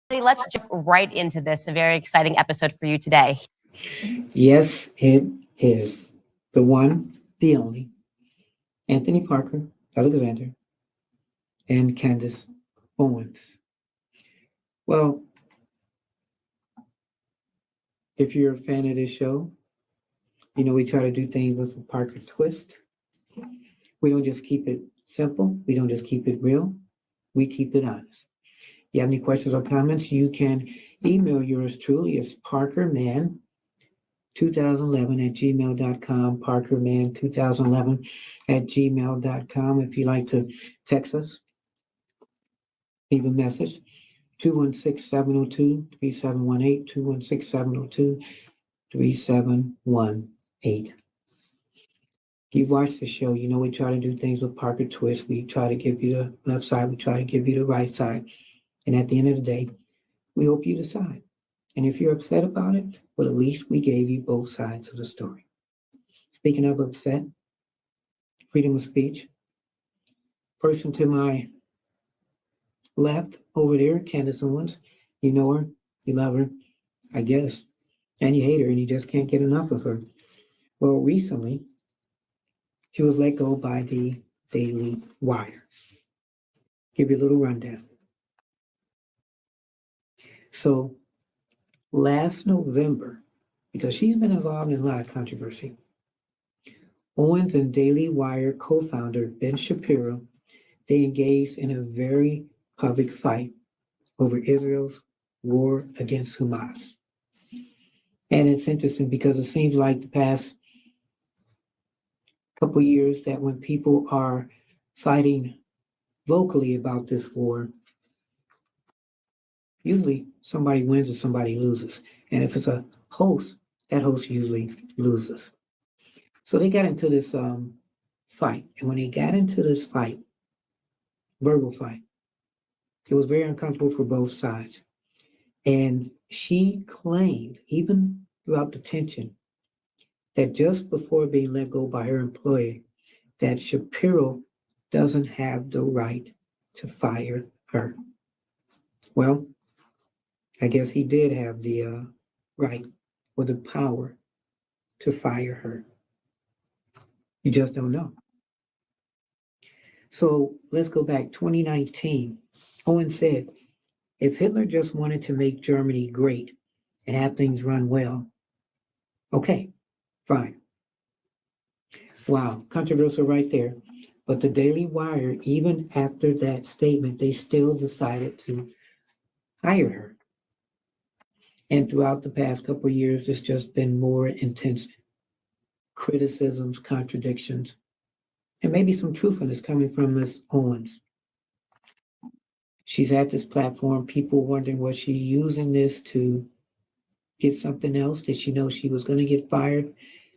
Let's jump right into this. A very exciting episode for you today. Yes, it is the one, the only, Anthony Parker Alexander and Candace Owens. Well, if you're a fan of this show, you know we try to do things with a Parker twist. We don't just keep it simple. We don't just keep it real. We keep it honest. You have any questions or comments, you can email yours truly. It's parkerman2011 at gmail.com, parkerman2011 at gmail.com. If you like to text us, leave a message, 216-702-3718, 216-702-3718. You've watched the show, you know we try to do things with Parker Twist. We try to give you the left side, we try to give you the right side. And at the end of the day, we hope you decide. And if you're upset about it, well, at least we gave you both sides of the story. Speaking of upset, freedom of speech. Person to my left over there, Candace Owens. You know her, you love her, I guess. And you hate her and you just can't get enough of her. Well, recently, she was let go by the Daily Wire. Give you a little rundown. So last November, because she's been involved in a lot of controversy, Owens and Daily Wire co-founder Ben Shapiro, they engaged in a very public fight over Israel's war against Hamas. And it's interesting because it seems like the past couple of years that when people are fighting vocally about this war, usually somebody wins or somebody loses. And if it's a host, that host usually loses. So they got into this fight. And when they got into this fight, verbal fight, it was very uncomfortable for both sides. And she claimed, even throughout the tension, that just before being let go by her employer, that Shapiro doesn't have the right to fire her. Well, I guess he did have the right or the power to fire her. You just don't know. So let's go back 2019. Owen said, if Hitler just wanted to make Germany great and have things run well, okay, fine. Wow, controversial right there. But the Daily Wire, even after that statement, they still decided to hire her. And throughout the past couple of years, it's just been more intense criticisms, contradictions, and maybe some truthfulness coming from Miss Owens. She's at this platform, people wondering, was she using this to get something else? Did she know she was going to get fired?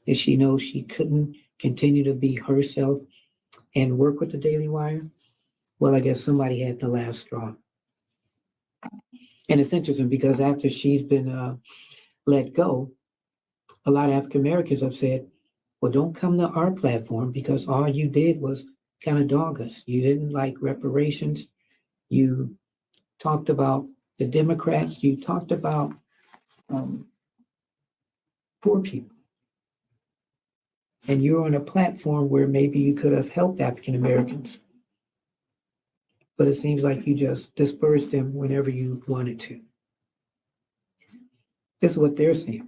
Did she know she couldn't continue to be herself and work with the Daily Wire? Well, I guess somebody had the last straw. And it's interesting because after she's been let go, a lot of African Americans have said, well, don't come to our platform because all you did was kind of dog us. You didn't like reparations. You talked about the Democrats. You talked about um, poor people. And you're on a platform where maybe you could have helped African Americans. But it seems like you just dispersed them whenever you wanted to. This is what they're saying.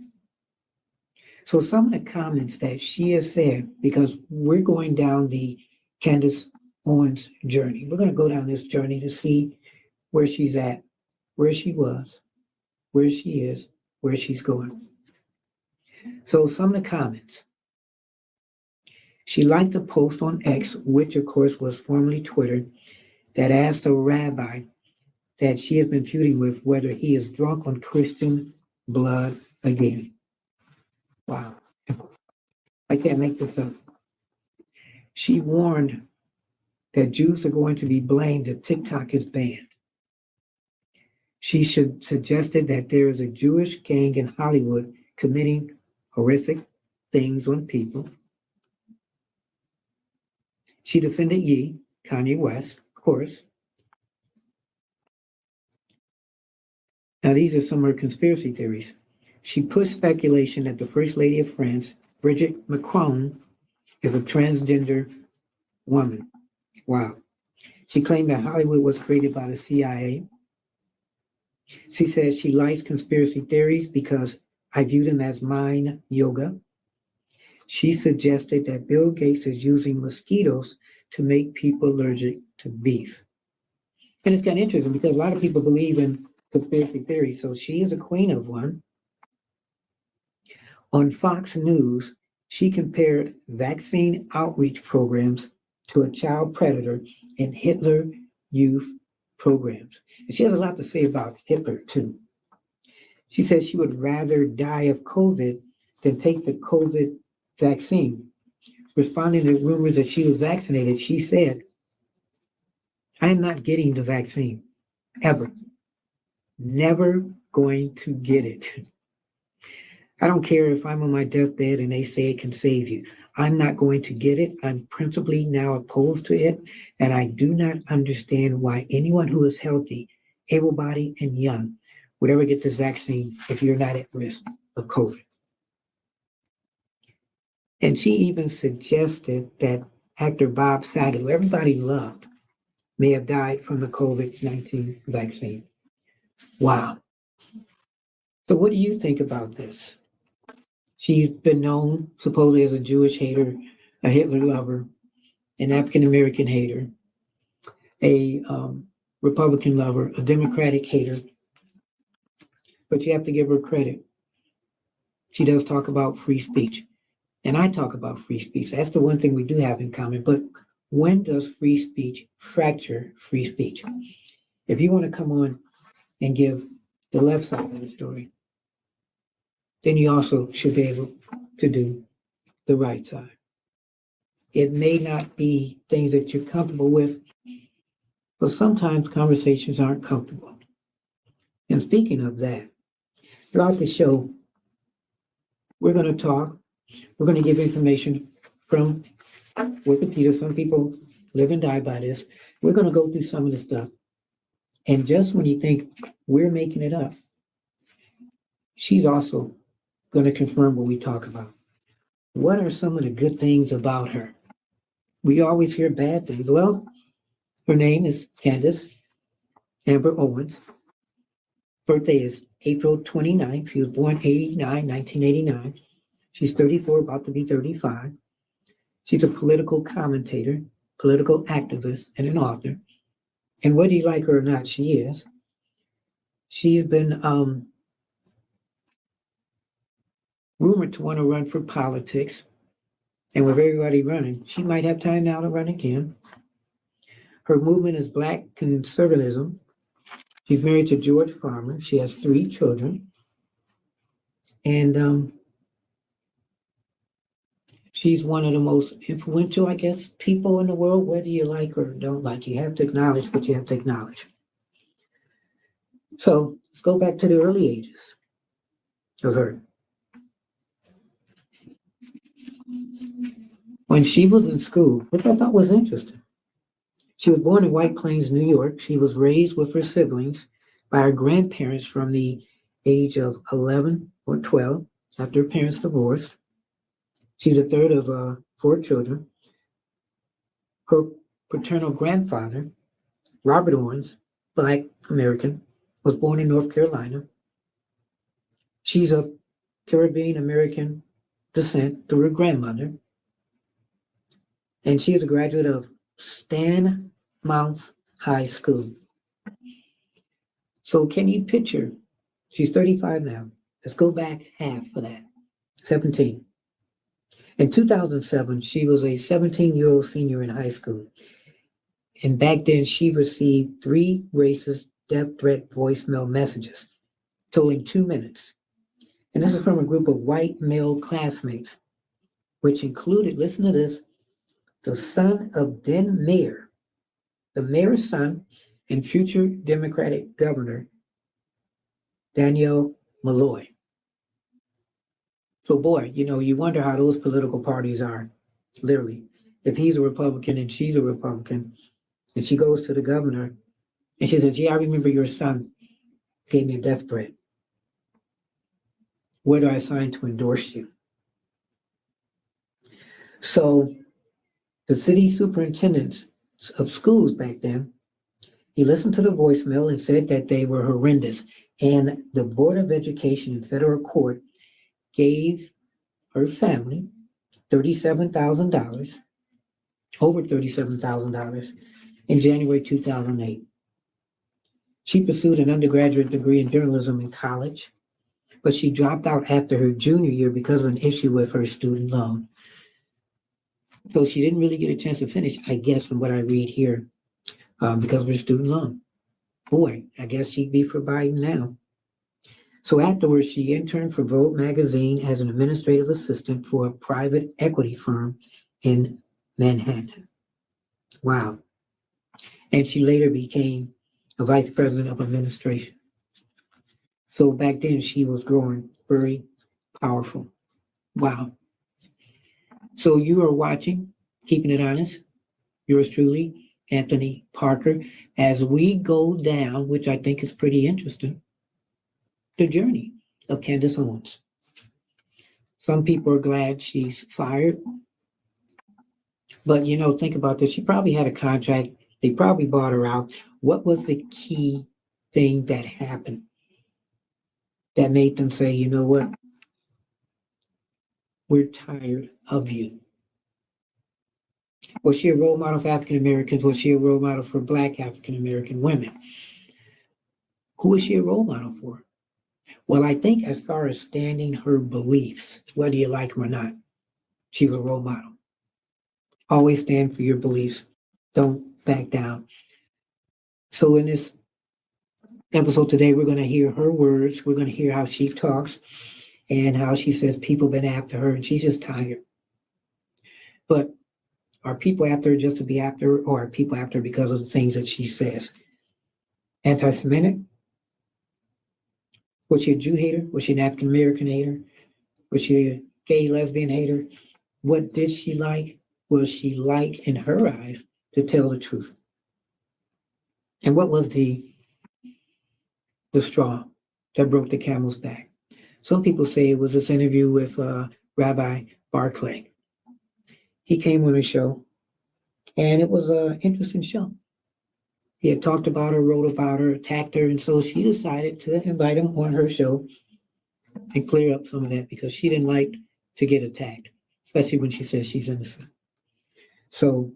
So some of the comments that she has said, because we're going down the Candace Owens journey. We're going to go down this journey to see where she's at, where she was, where she is, where she's going. So some of the comments. She liked a post on X, which of course was formerly Twitter, that asked a rabbi that she has been feuding with whether he is drunk on Christian blood again. Wow. I can't make this up. She warned that Jews are going to be blamed if TikTok is banned. She suggested that there is a Jewish gang in Hollywood committing horrific things on people. She defended Ye, Kanye West, of course. Now, these are some of her conspiracy theories. She pushed speculation that the First Lady of France, Brigitte Macron, is a transgender woman. Wow. She claimed that Hollywood was created by the CIA. She said she likes conspiracy theories because I view them as mind yoga. She suggested that Bill Gates is using mosquitoes to make people allergic to beef. And it's kind of interesting because a lot of people believe in conspiracy theories. So she is a queen of one. On Fox News, she compared vaccine outreach programs to a child predator and Hitler youth programs. And she has a lot to say about Hitler, too. She says she would rather die of COVID than take the COVID vaccine. Responding to rumors that she was vaccinated, she said, I am not getting the vaccine, ever. Never going to get it. I don't care if I'm on my deathbed and they say it can save you. I'm not going to get it. I'm principally now opposed to it. And I do not understand why anyone who is healthy, able-bodied, and young would ever get this vaccine if you're not at risk of COVID. And she even suggested that actor Bob Saget, who everybody loved, may have died from the COVID-19 vaccine. Wow. So what do you think about this? She's been known supposedly as a Jewish hater, a Hitler lover, an African American hater, a Republican lover, a Democratic hater. But you have to give her credit. She does talk about free speech. And I talk about free speech. That's the one thing we do have in common. But when does free speech fracture free speech? If you want to come on and give the left side of the story, then you also should be able to do the right side. It may not be things that you're comfortable with, but sometimes conversations aren't comfortable. And speaking of that, throughout the show, we're going to talk, we're going to give information from Wikipedia. Some people live and die by this. We're going to go through some of the stuff. And just when you think we're making it up, she's also going to confirm what we talk about. What are some of the good things about her? We always hear bad things. Well, her name is Candace Amber Owens. Birthday is April 29th. She was born 1989. She's 34, about to be 35. She's a political commentator, political activist, and an author. And whether you like her or not, she is. She's been rumored to want to run for politics. And with everybody running, she might have time now to run again. Her movement is Black conservatism. She's married to George Farmer. She has 3 children. And she's one of the most influential, I guess, people in the world, whether you like her or don't like. You have to acknowledge what you have to acknowledge. So let's go back to the early ages of her. When she was in school, which I thought was interesting, she was born in White Plains, New York. She was raised with her siblings by her grandparents from the age of 11 or 12 after her parents divorced. She's the third of 4 children. Her paternal grandfather, Robert Owens, Black American, was born in North Carolina. She's of Caribbean American descent through her grandmother. And she is a graduate of Stanmouth High School. So can you picture, she's 35 now. Let's go back half for that, 17. In 2007, she was a 17-year-old senior in high school. And back then, she received 3 racist death threat voicemail messages, totaling 2 minutes. And this is from a group of white male classmates, which included, listen to this, the son of then mayor, the mayor's son, and future Democratic governor, Daniel Malloy. So boy, you wonder how those political parties are, literally. If he's a Republican and she's a Republican, and she goes to the governor, and she says, yeah, I remember your son gave me a death threat. Where do I sign to endorse you? So the city superintendents of schools back then, he listened to the voicemail and said that they were horrendous. And the Board of Education in federal court gave her family $37,000, over $37,000 in January 2008. She pursued an undergraduate degree in journalism in college, but she dropped out after her junior year because of an issue with her student loan. So she didn't really get a chance to finish, I guess, from what I read here, because of her student loan. Boy, I guess she'd be for Biden now. So afterwards, she interned for Vogue magazine as an administrative assistant for a private equity firm in Manhattan. Wow. And she later became a vice president of administration. So back then, she was growing very powerful. Wow. So you are watching Keeping It Honest. Yours truly, Anthony Parker, as we go down, which I think is pretty interesting, the journey of Candace Owens. Some people are glad she's fired. But, think about this. She probably had a contract. They probably bought her out. What was the key thing that happened that made them say, you know what? We're tired of you. Was she a role model for African Americans? Was she a role model for Black African American women? Who was she a role model for? Well, I think as far as standing her beliefs, whether you like them or not, she was a role model. Always stand for your beliefs. Don't back down. So in this episode today, we're going to hear her words. We're going to hear how she talks and how she says people been after her and she's just tired. But are people after her just to be after her, or are people after her because of the things that she says? Anti-Semitic? Was she a Jew hater? Was she an African American hater? Was she a gay lesbian hater? What did she like? Was she liked in her eyes to tell the truth? And what was the straw that broke the camel's back? Some people say it was this interview with Rabbi Barclay. He came on the show, and it was an interesting show. He had talked about her, wrote about her, attacked her, and so she decided to invite him on her show and clear up some of that because she didn't like to get attacked, especially when she says she's innocent. So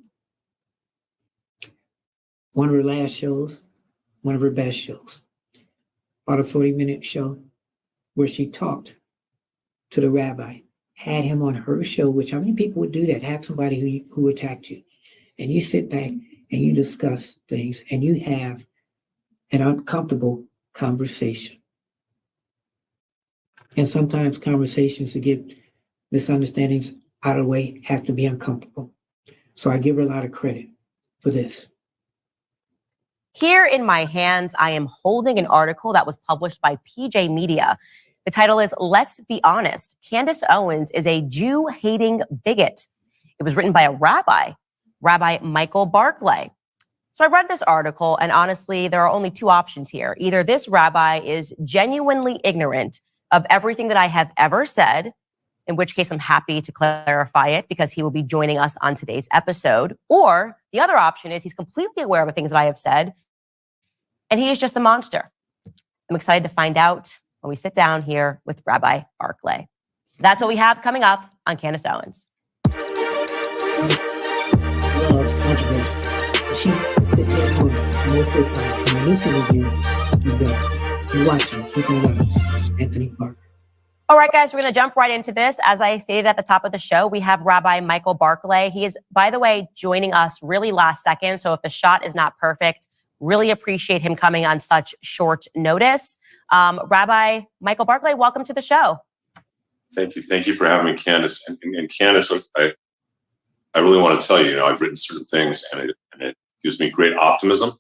one of her last shows, one of her best shows, about a 40-minute show where she talked to the rabbi, had him on her show, which how many people would do that? Have somebody who attacked you, and you sit back and you discuss things and you have an uncomfortable conversation. And sometimes conversations to get misunderstandings out of the way have to be uncomfortable. So I give her a lot of credit for this. Here in my hands, I am holding an article that was published by PJ Media. The title is Let's Be Honest. Candace Owens is a Jew-hating bigot. It was written by a rabbi, Rabbi Michael Barclay. So I read this article, and honestly, there are only two options here. Either this rabbi is genuinely ignorant of everything that I have ever said, in which case I'm happy to clarify it because he will be joining us on today's episode. Or the other option is he's completely aware of the things that I have said, and he is just a monster. I'm excited to find out when we sit down here with Rabbi Barclay. That's what we have coming up on Candace Owens. She sit there on more quickly and listen to you. You're watching, keeping it on. Anthony Parker. All right, guys, we're going to jump right into this. As I stated at the top of the show, we have Rabbi Michael Barclay. He is, by the way, joining us really last second. So if the shot is not perfect, really appreciate him coming on such short notice. Rabbi Michael Barclay, welcome to the show. Thank you. Thank you for having me, Candace. And Candace, I really want to tell you, I've written certain things and it gives me great optimism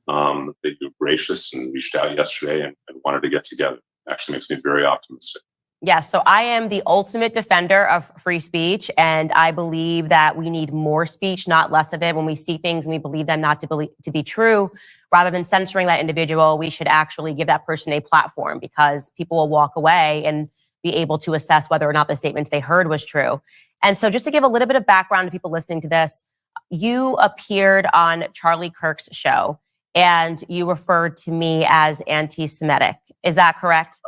that you're gracious and reached out yesterday and wanted to get together. Actually makes me very optimistic. Yes, so I am the ultimate defender of free speech, and I believe that we need more speech, not less of it. When we see things and we believe them not to be true, rather than censoring that individual, we should actually give that person a platform, because people will walk away and be able to assess whether or not the statements they heard was true. And so just to give a little bit of background to people listening to this, you appeared on Charlie Kirk's show and you referred to me as anti-Semitic. Is that correct?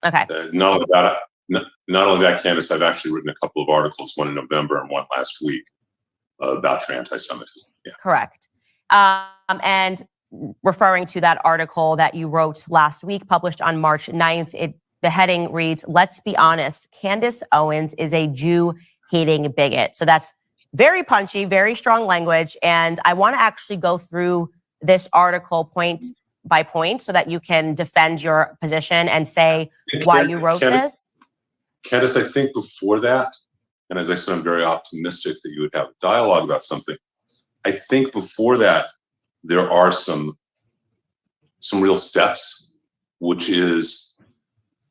Okay. Not only that, Candace, I've actually written a couple of articles, one in November and one last week, about your anti-Semitism. Yeah. Correct. And referring to that article that you wrote last week, published on March 9th, the heading reads, "Let's be honest, Candace Owens is a Jew-hating bigot." So that's very punchy, very strong language. And I want to actually go through this article point by point so that you can defend your position and say why you wrote this. Candace, I think before that, and as I said, I'm very optimistic that you would have a dialogue about something. I think before that, there are some real steps, which is,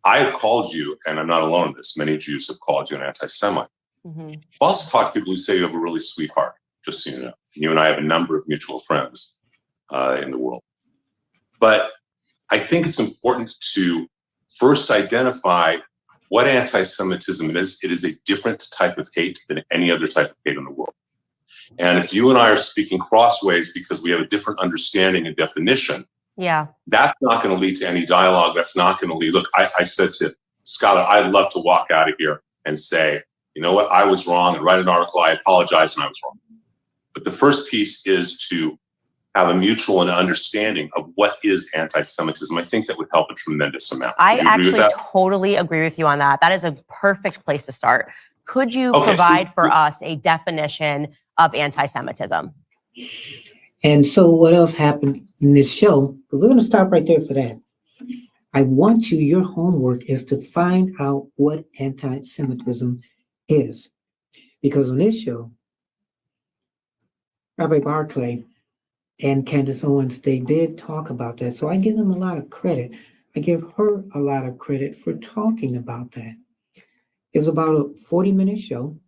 I have called you, and I'm not alone in this, many Jews have called you an anti-Semite. Mm-hmm. I've also talked to people who say you have a really sweet heart, just so you know. You and I have a number of mutual friends in the world. But I think it's important to first identify what anti-Semitism is. It is a different type of hate than any other type of hate in the world. And if you and I are speaking crossways because we have a different understanding and definition, that's not going to lead to any dialogue. That's not going to lead. Look, I said to Scott, I'd love to walk out of here and say, you know what, I was wrong, and write an article, I apologize, and I was wrong. But the first piece is to have a mutual understanding of what is anti-Semitism. I think that would help a tremendous amount. I actually totally agree with you on that. That is a perfect place to start. Could you provide for us a definition of anti-Semitism? And so what else happened in this show? We're going to stop right there for that. I want your homework is to find out what anti-Semitism is. Because on this show, Rabbi Barclay and Candace Owens, they did talk about that. So I give them a lot of credit. I give her a lot of credit for talking about that. It was about a 40-minute show,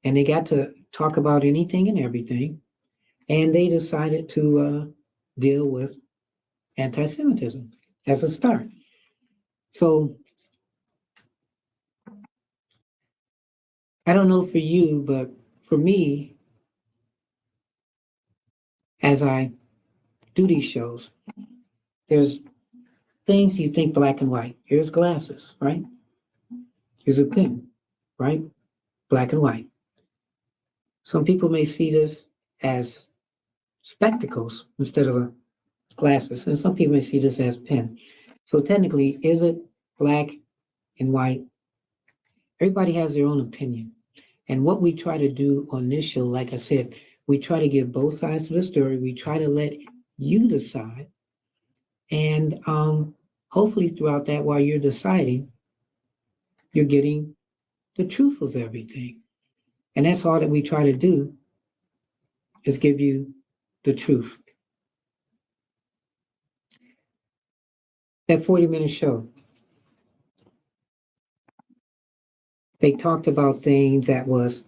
and they got to talk about anything and everything. And they decided to deal with anti-Semitism as a start. So I don't know for you, but for me, as I do these shows, there's things you think black and white. Here's glasses, right? Here's a pen, right? Black and white. Some people may see this as spectacles instead of glasses, and some people may see this as pen. So technically, is it black and white? Everybody has their own opinion. And what we try to do on this show, like I said, we try to give both sides of the story. We try to let you decide. And hopefully throughout that, while you're deciding, you're getting the truth of everything. And that's all that we try to do, is give you the truth. That 40-minute show, they talked about things that was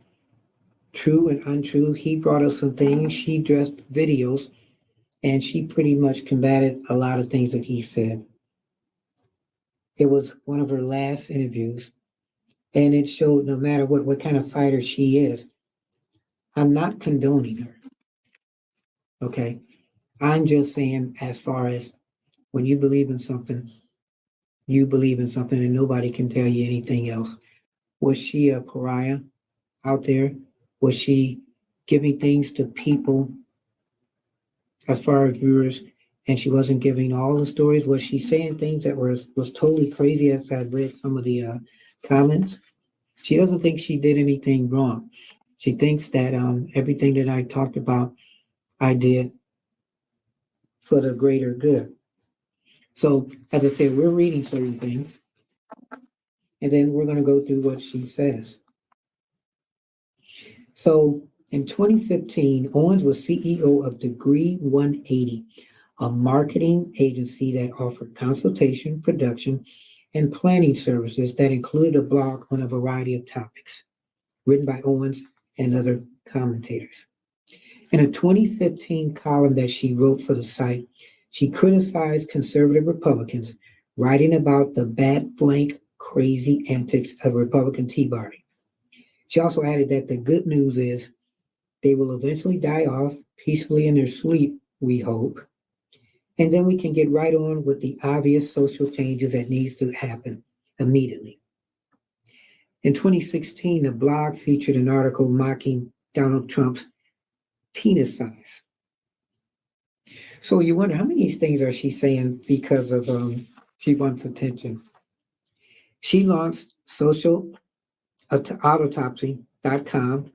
true and untrue. He brought up some things. She addressed videos, and she pretty much combated a lot of things that he said. It was one of her last interviews, and it showed no matter what kind of fighter she is, I'm not condoning her. Okay? I'm just saying, as far as when you believe in something, you believe in something, and nobody can tell you anything else. Was she a pariah out there? Was she giving things to people as far as viewers, and she wasn't giving all the stories? Was she saying things that was totally crazy, as I read some of the comments? She doesn't think she did anything wrong. She thinks that everything that I talked about, I did for the greater good. So, as I said, we're reading certain things, and then we're going to go through what she says. So, in 2015, Owens was CEO of Degree 180, a marketing agency that offered consultation, production, and planning services that included a blog on a variety of topics, written by Owens and other commentators. In a 2015 column that she wrote for the site, she criticized conservative Republicans, writing about the bat blank crazy antics of Republican Tea Party. She also added that the good news is they will eventually die off peacefully in their sleep, we hope, and then we can get right on with the obvious social changes that needs to happen immediately. In 2016, the blog featured an article mocking Donald Trump's penis size. So you wonder how many of these things are she saying because of she wants attention. She launched socialautopsy.com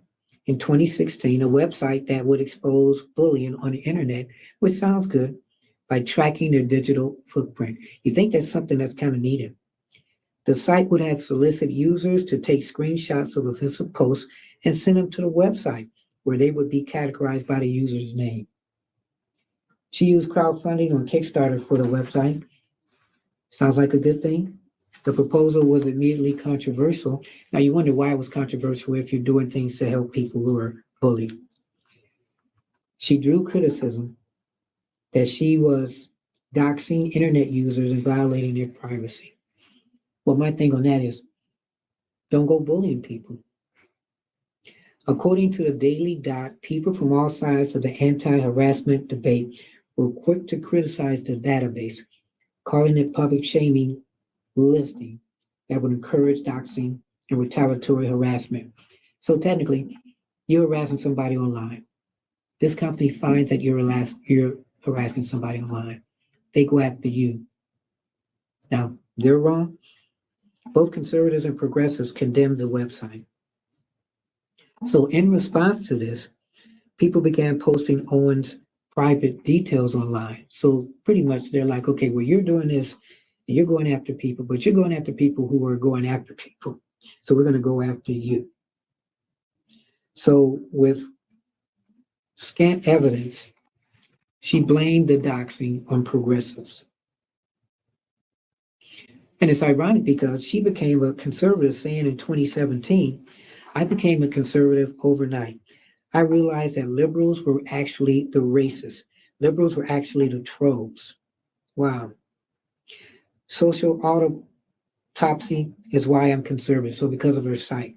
in 2016, a website that would expose bullying on the internet, which sounds good, by tracking their digital footprint. You think that's something that's kind of needed. The site would have solicit users to take screenshots of offensive posts and send them to the website, where they would be categorized by the user's name. She used crowdfunding on Kickstarter for the website. Sounds like a good thing. The proposal was immediately controversial. Now you wonder why it was controversial if you're doing things to help people who are bullied. She drew criticism that she was doxing internet users and violating their privacy. Well, my thing on that is, don't go bullying people. According to the Daily Dot, people from all sides of the anti-harassment debate were quick to criticize the database, calling it public shaming listing that would encourage doxing and retaliatory harassment. So technically, you're harassing somebody online. This company finds that you're harassing somebody online. They go after you. Now, they're wrong. Both conservatives and progressives condemned the website. So in response to this, people began posting Owens' private details online. So pretty much they're like, okay, well, you're doing this and you're going after people, but you're going after people who are going after people. So we're going to go after you. So with scant evidence, she blamed the doxing on progressives. And it's ironic because she became a conservative, saying in 2017, I became a conservative overnight. I realized that liberals were actually the racists. Liberals were actually the trolls. Wow. Social autopsy is why I'm conservative. So because of her site.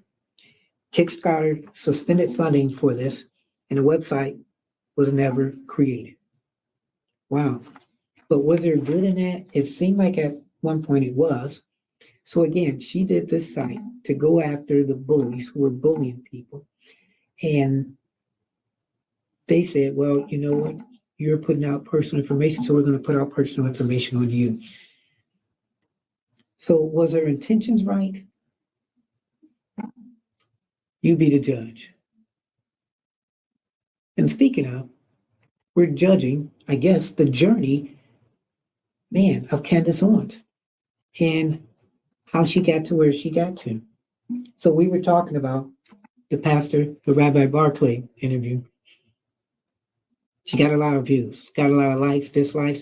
Kickstarter suspended funding for this, and the website was never created. Wow. But was there good in that? It seemed like at one point it was. So again, she did this site to go after the bullies who were bullying people. And they said, well, you know what? You're putting out personal information, so we're going to put out personal information on you. So was her intentions right? You be the judge. And speaking of, we're judging, I guess, the journey, of Candace Owens and how she got to where she got to. So we were talking about the Rabbi Barclay interview. She got a lot of views, got a lot of likes, dislikes,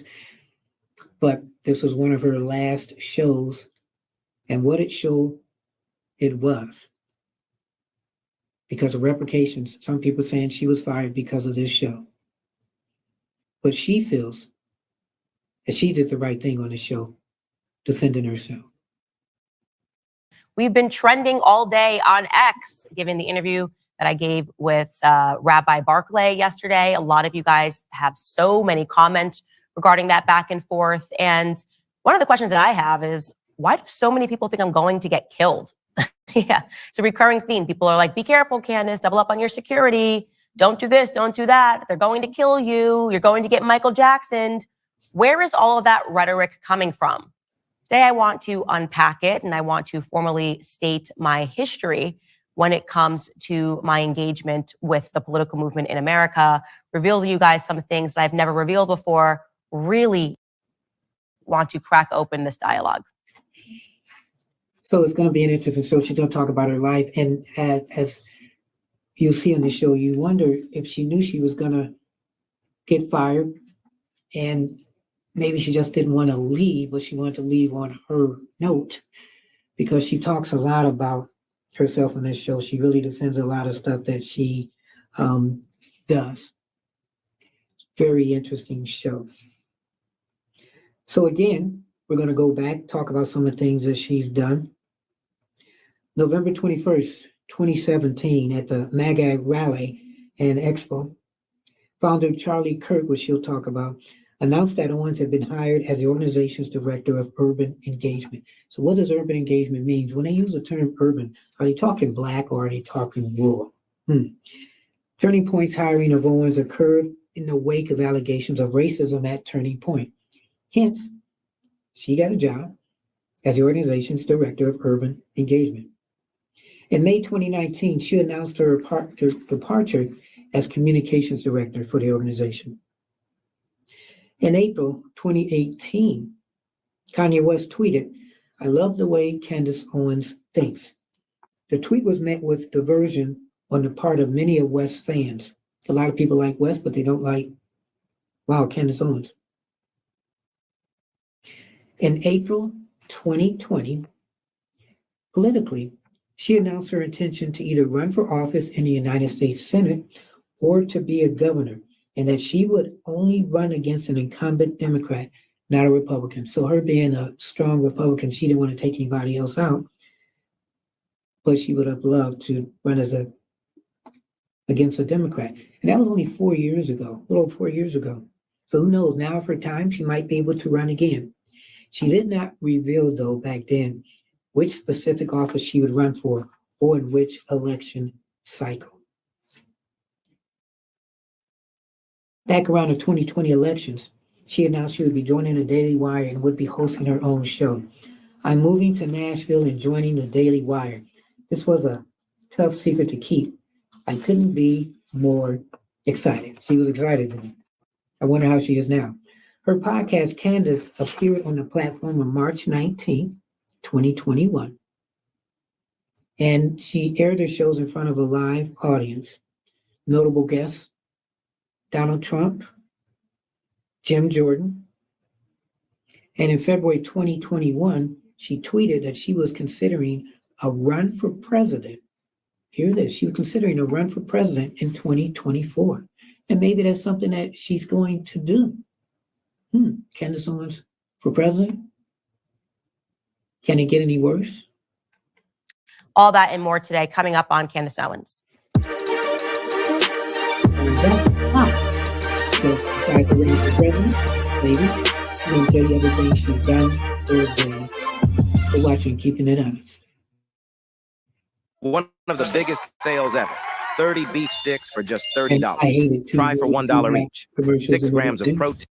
but this was one of her last shows. And what it showed, it was. Because of replications, some people saying she was fired because of this show. But she feels that she did the right thing on the show, defending herself. We've been trending all day on X, given the interview that I gave with Rabbi Barclay yesterday. A lot of you guys have so many comments regarding that back and forth. And one of the questions that I have is, why do so many people think I'm going to get killed? Yeah, it's a recurring theme. People are like, be careful, Candace, double up on your security. Don't do this, don't do that. They're going to kill you. You're going to get Michael Jacksoned. Where is all of that rhetoric coming from? Today, I want to unpack it, and I want to formally state my history when it comes to my engagement with the political movement in America, reveal to you guys some things that I've never revealed before, really want to crack open this dialogue. So it's going to be an interesting show. She's going to talk about her life. And as you'll see on the show, you wonder if she knew she was going to get fired and maybe she just didn't want to leave, but she wanted to leave on her note because she talks a lot about herself on this show. She really defends a lot of stuff that she does. Very interesting show. So again, we're going to go back, talk about some of the things that she's done. November 21st, 2017, at the MAGA rally and expo, founder Charlie Kirk, which she'll talk about, announced that Owens had been hired as the organization's director of urban engagement. So what does urban engagement mean? When they use the term urban, are they talking Black or are they talking rural? Turning Point's hiring of Owens occurred in the wake of allegations of racism at Turning Point. Hence, she got a job as the organization's director of urban engagement. In May 2019, she announced her departure as communications director for the organization. In April 2018, Kanye West tweeted, "I love the way Candace Owens thinks." The tweet was met with diversion on the part of many of West's fans. A lot of people like West, but they don't like, wow, Candace Owens. In April 2020, politically, she announced her intention to either run for office in the United States Senate or to be a governor, and that she would only run against an incumbent Democrat, not a Republican. So her being a strong Republican, she didn't want to take anybody else out, but she would have loved to run against a Democrat. And that was only 4 years ago, a little over 4 years ago. So who knows, now for time, she might be able to run again. She did not reveal, though, back then, which specific office she would run for or in which election cycle. Back around the 2020 elections, she announced she would be joining the Daily Wire and would be hosting her own show. "I'm moving to Nashville and joining the Daily Wire. This was a tough secret to keep. I couldn't be more excited." She was excited. I wonder how she is now. Her podcast, Candace, appeared on the platform on March 19th, 2021. And she aired her shows in front of a live audience. Notable guests: Donald Trump, Jim Jordan. And in February 2021, she tweeted that she was considering a run for president. Hear this, she was considering a run for president in 2024. And maybe that's something that she's going to do. Candace Owens for president? Can it get any worse? All that and more today coming up on Candace Owens. So besides the running for president, ladies, I'm going to tell you everything she's done or doing. So watching Keeping It Honest. One of the biggest sales ever. 30 beef sticks for just And $30. I hate it too. Try for $1 each. Commercials 6 and grams of everything. protein.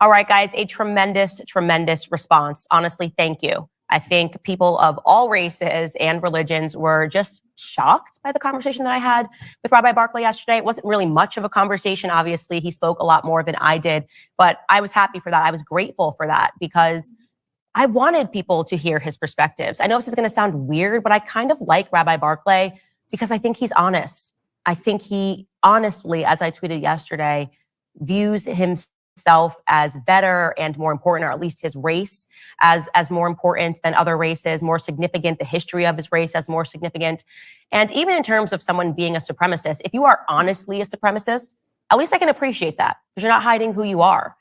All right, guys, a tremendous, tremendous response. Honestly, thank you. I think people of all races and religions were just shocked by the conversation that I had with Rabbi Barkley yesterday. It wasn't really much of a conversation. Obviously, he spoke a lot more than I did, but I was happy for that. I was grateful for that because I wanted people to hear his perspectives. I know this is going to sound weird, but I kind of like Rabbi Barkley because I think he's honest. I think he honestly, as I tweeted yesterday, views himself as better and more important, or at least his race as more important than other races, more significant, the history of his race as more significant. And even in terms of someone being a supremacist, if you are honestly a supremacist, at least I can appreciate that because you're not hiding who you are.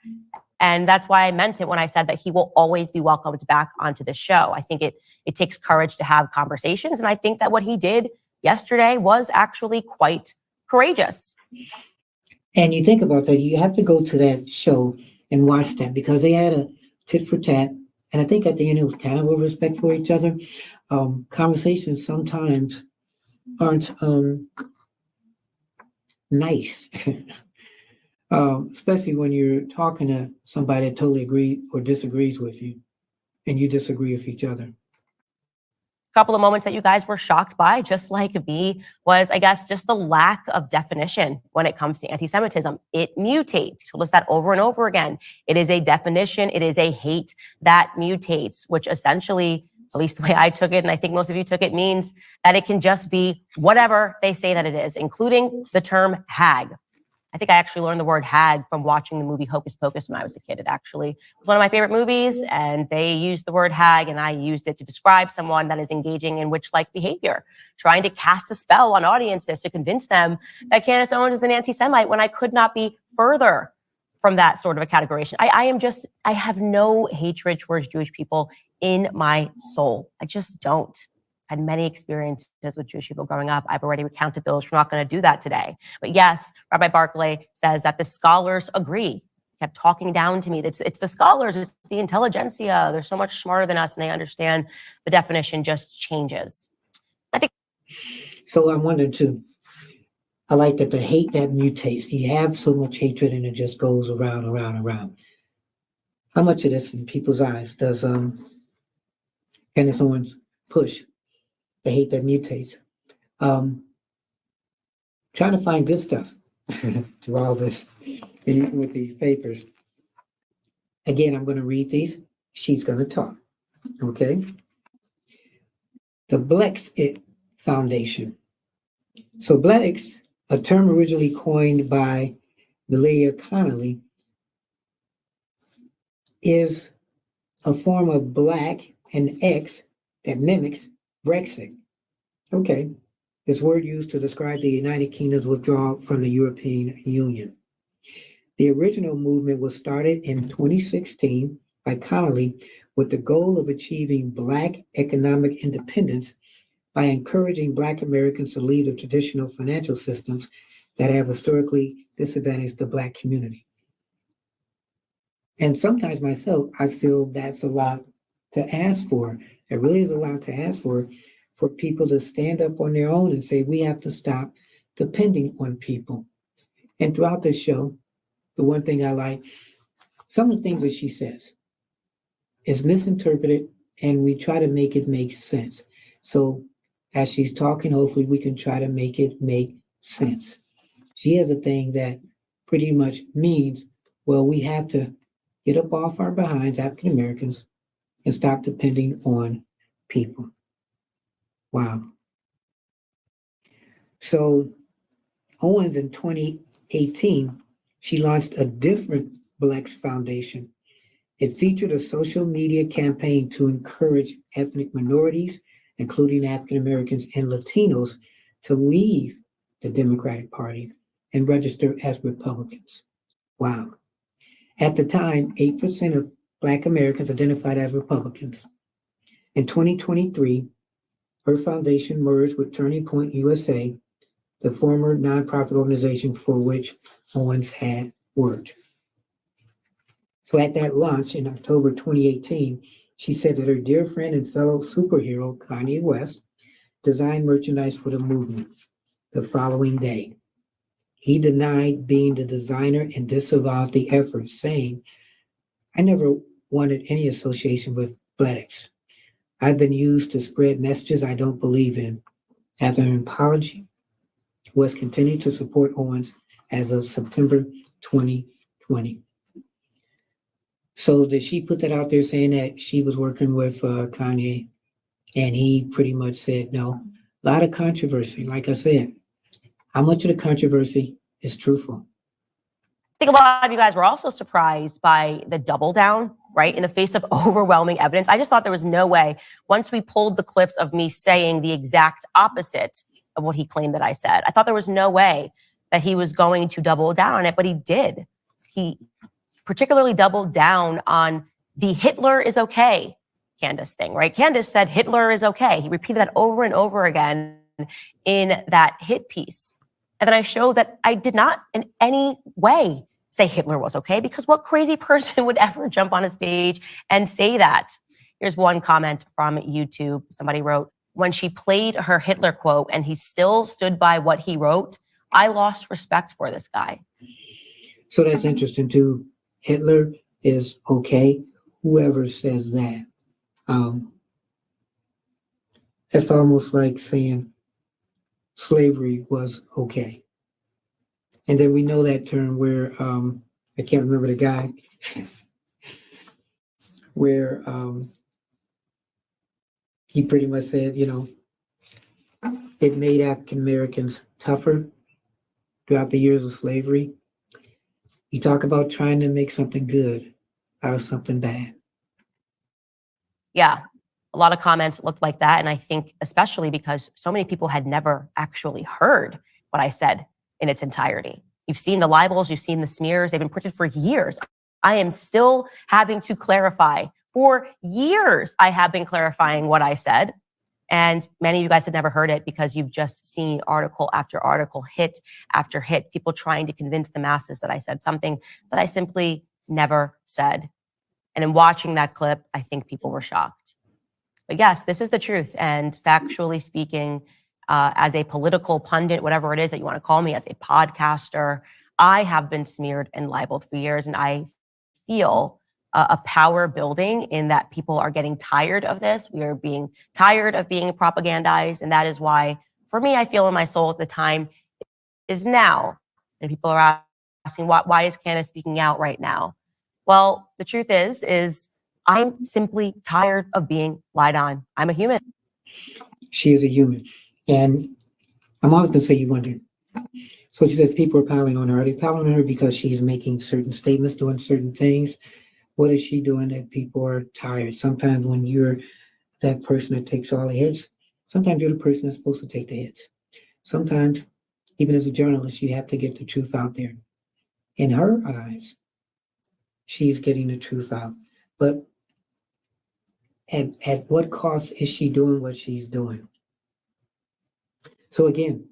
And that's why I meant it when I said that he will always be welcomed back onto the show. I think it takes courage to have conversations. And I think that what he did yesterday was actually quite courageous. And you think about that, you have to go to that show and watch that because they had a tit for tat. And I think at the end, it was kind of a respect for each other. Conversations sometimes aren't nice, especially when you're talking to somebody that totally agrees or disagrees with you and you disagree with each other. Couple of moments that you guys were shocked by, just like me, was, I guess, just the lack of definition when it comes to anti-Semitism. It mutates. He told us that over and over again. It is a definition. It is a hate that mutates, which essentially, at least the way I took it, and I think most of you took it, means that it can just be whatever they say that it is, including the term hag. I think I actually learned the word hag from watching the movie Hocus Pocus when I was a kid. It actually was one of my favorite movies, and they used the word hag, and I used it to describe someone that is engaging in witch-like behavior, trying to cast a spell on audiences to convince them that Candace Owens is an anti-Semite when I could not be further from that sort of a categorization. I have no hatred towards Jewish people in my soul. I just don't. Had many experiences with Jewish people growing up. I've already recounted those. We're not going to do that today. But yes, Rabbi Barclay says that the scholars agree. He kept talking down to me. It's the scholars, it's the intelligentsia. They're so much smarter than us, and they understand the definition just changes. I think. So I wondered too. I like that the hate that mutates. You have so much hatred and it just goes around, around, around. How much of this in people's eyes does Candace Owens push? The hate that mutates. Trying to find good stuff to all this with these papers. Again, I'm going to read these. She's going to talk. Okay. The Blexit Foundation. So Blex, a term originally coined by Belia Connolly, is a form of black and X that mimics Brexit. Okay. This word used to describe the United Kingdom's withdrawal from the European Union. The original movement was started in 2016 by Connolly with the goal of achieving Black economic independence by encouraging Black Americans to leave the traditional financial systems that have historically disadvantaged the Black community. And sometimes myself, I feel that's a lot to ask for. It really is a lot to ask for people to stand up on their own and say, we have to stop depending on people. And throughout this show, the one thing I like, some of the things that she says is misinterpreted, and we try to make it make sense. So as she's talking, hopefully we can try to make it make sense. She has a thing that pretty much means, well, we have to get up off our behinds, African Americans, and stop depending on people. Wow. So Owens in 2018, she launched a different Blex Foundation. It featured a social media campaign to encourage ethnic minorities, including African Americans and Latinos, to leave the Democratic Party and register as Republicans. Wow. At the time, 8% of Black Americans identified as Republicans. In 2023, her foundation merged with Turning Point USA, the former nonprofit organization for which Owens had worked. So at that launch in October 2018, she said that her dear friend and fellow superhero, Kanye West, designed merchandise for the movement. The following day, he denied being the designer and disavowed the effort, saying, I never wanted any association with Blacks. I've been used to spread messages I don't believe in. After an apology, West continued to support Owens as of September 2020. So did she put that out there saying that she was working with Kanye, and he pretty much said no? A lot of controversy. Like I said, how much of the controversy is truthful? I think a lot of you guys were also surprised by the double down, right? In the face of overwhelming evidence. I just thought there was no way, once we pulled the clips of me saying the exact opposite of what he claimed that I said, I thought there was no way that he was going to double down on it, but he did. He particularly doubled down on the Hitler is okay Candace thing, right? Candace said Hitler is okay. He repeated that over and over again in that hit piece. And then I showed that I did not in any way say Hitler was okay, because what crazy person would ever jump on a stage and say that? Here's one comment from YouTube. Somebody wrote, when she played her Hitler quote and he still stood by what he wrote, I lost respect for this guy. So that's interesting too. Hitler is okay. Whoever says that, that's almost like saying slavery was okay. And then we know that term where I can't remember the guy, where he pretty much said, it made African Americans tougher. throughout the years of slavery. You talk about trying to make something good out of something bad. Yeah, a lot of comments looked like that. And I think especially because so many people had never actually heard what I said in its entirety. You've seen the libels, you've seen the smears, they've been printed for years. I am still having to clarify. For years, I have been clarifying what I said. And many of you guys had never heard it because you've just seen article after article, hit after hit, people trying to convince the masses that I said something that I simply never said. And in watching that clip, I think people were shocked. But yes, this is the truth. And factually speaking, as a political pundit, whatever it is that you want to call me, as a podcaster, I have been smeared and libeled for years. And I feel a power building in that people are getting tired of this. We are being tired of being propagandized. And that is why, for me, I feel in my soul at the time is now. And people are asking, why is Candace speaking out right now? Well, the truth is I'm simply tired of being lied on. I'm a human. She is a human. And I'm always going to say you wonder. So she says people are piling on her. Are they piling on her because she's making certain statements, doing certain things? What is she doing that people are tired? Sometimes when you're that person that takes all the hits, sometimes you're the person that's supposed to take the hits. Sometimes, even as a journalist, you have to get the truth out there. In her eyes, she's getting the truth out. But at what cost is she doing what she's doing? So again,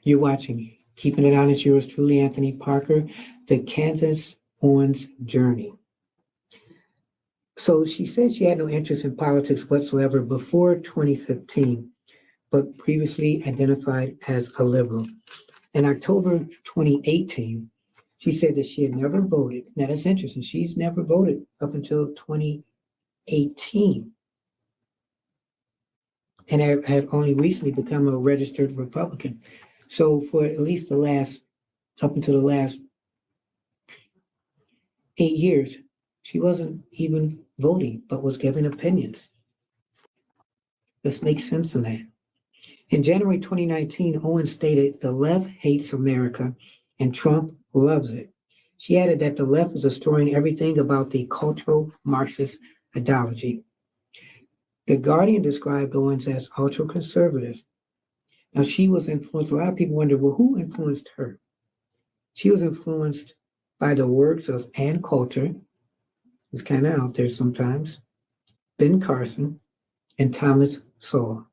you're watching, keeping it honest, yours truly, Anthony Parker, the Candace Owens journey. So she said she had no interest in politics whatsoever before 2015, but previously identified as a liberal. In October 2018, she said that she had never voted. Now that's interesting. She's never voted up until 2018 and had only recently become a registered Republican. So for at least up until the last 8 years, she wasn't even voting, but was giving opinions. This makes sense in that. In January 2019, Owens stated, "The left hates America and Trump loves it." She added that the left is destroying everything about the cultural Marxist ideology. The Guardian described Owens as ultra-conservative. Now, she was influenced, a lot of people wonder, well, who influenced her? She was influenced by the works of Ann Coulter, who's kind of out there sometimes, Ben Carson, and Thomas Sowell.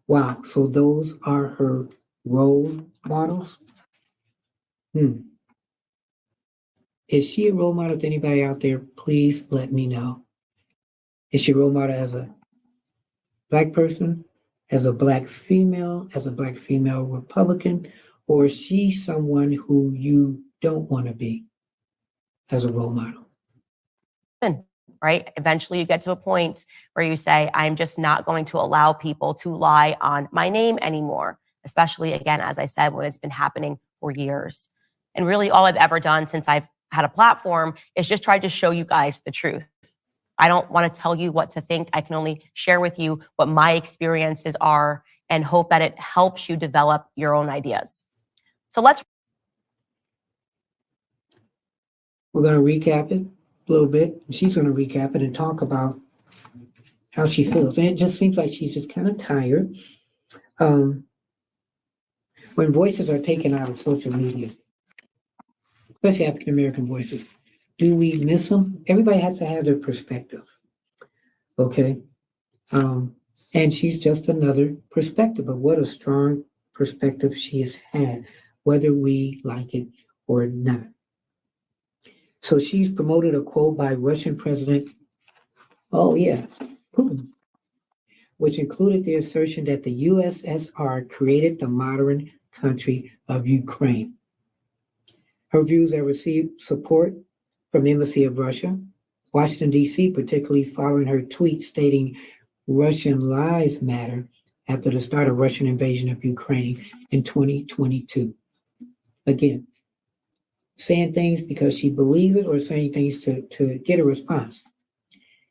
Wow, so those are her role models? Is she a role model to anybody out there? Please let me know. Is she a role model as a Black person, as a Black female Republican, or is she someone who you don't want to be as a role model? Right? Eventually you get to a point where you say, I'm just not going to allow people to lie on my name anymore, especially, again, as I said, when it's been happening for years. And really all I've ever done since I've had a platform is just try to show you guys the truth. I don't want to tell you what to think. I can only share with you what my experiences are and hope that it helps you develop your own ideas. So we're going to recap it a little bit. She's going to recap it and talk about how she feels. And it just seems like she's just kind of tired. When voices are taken out of social media, especially African American voices, do we miss them? Everybody has to have their perspective. Okay. And she's just another perspective, but what a strong perspective she has had, whether we like it or not. So she's promoted a quote by Russian President, Putin, which included the assertion that the USSR created the modern country of Ukraine. Her views have received support from the Embassy of Russia, Washington, D.C., particularly following her tweet stating Russian lives matter after the start of Russian invasion of Ukraine in 2022. Again, saying things because she believes it or saying things to get a response.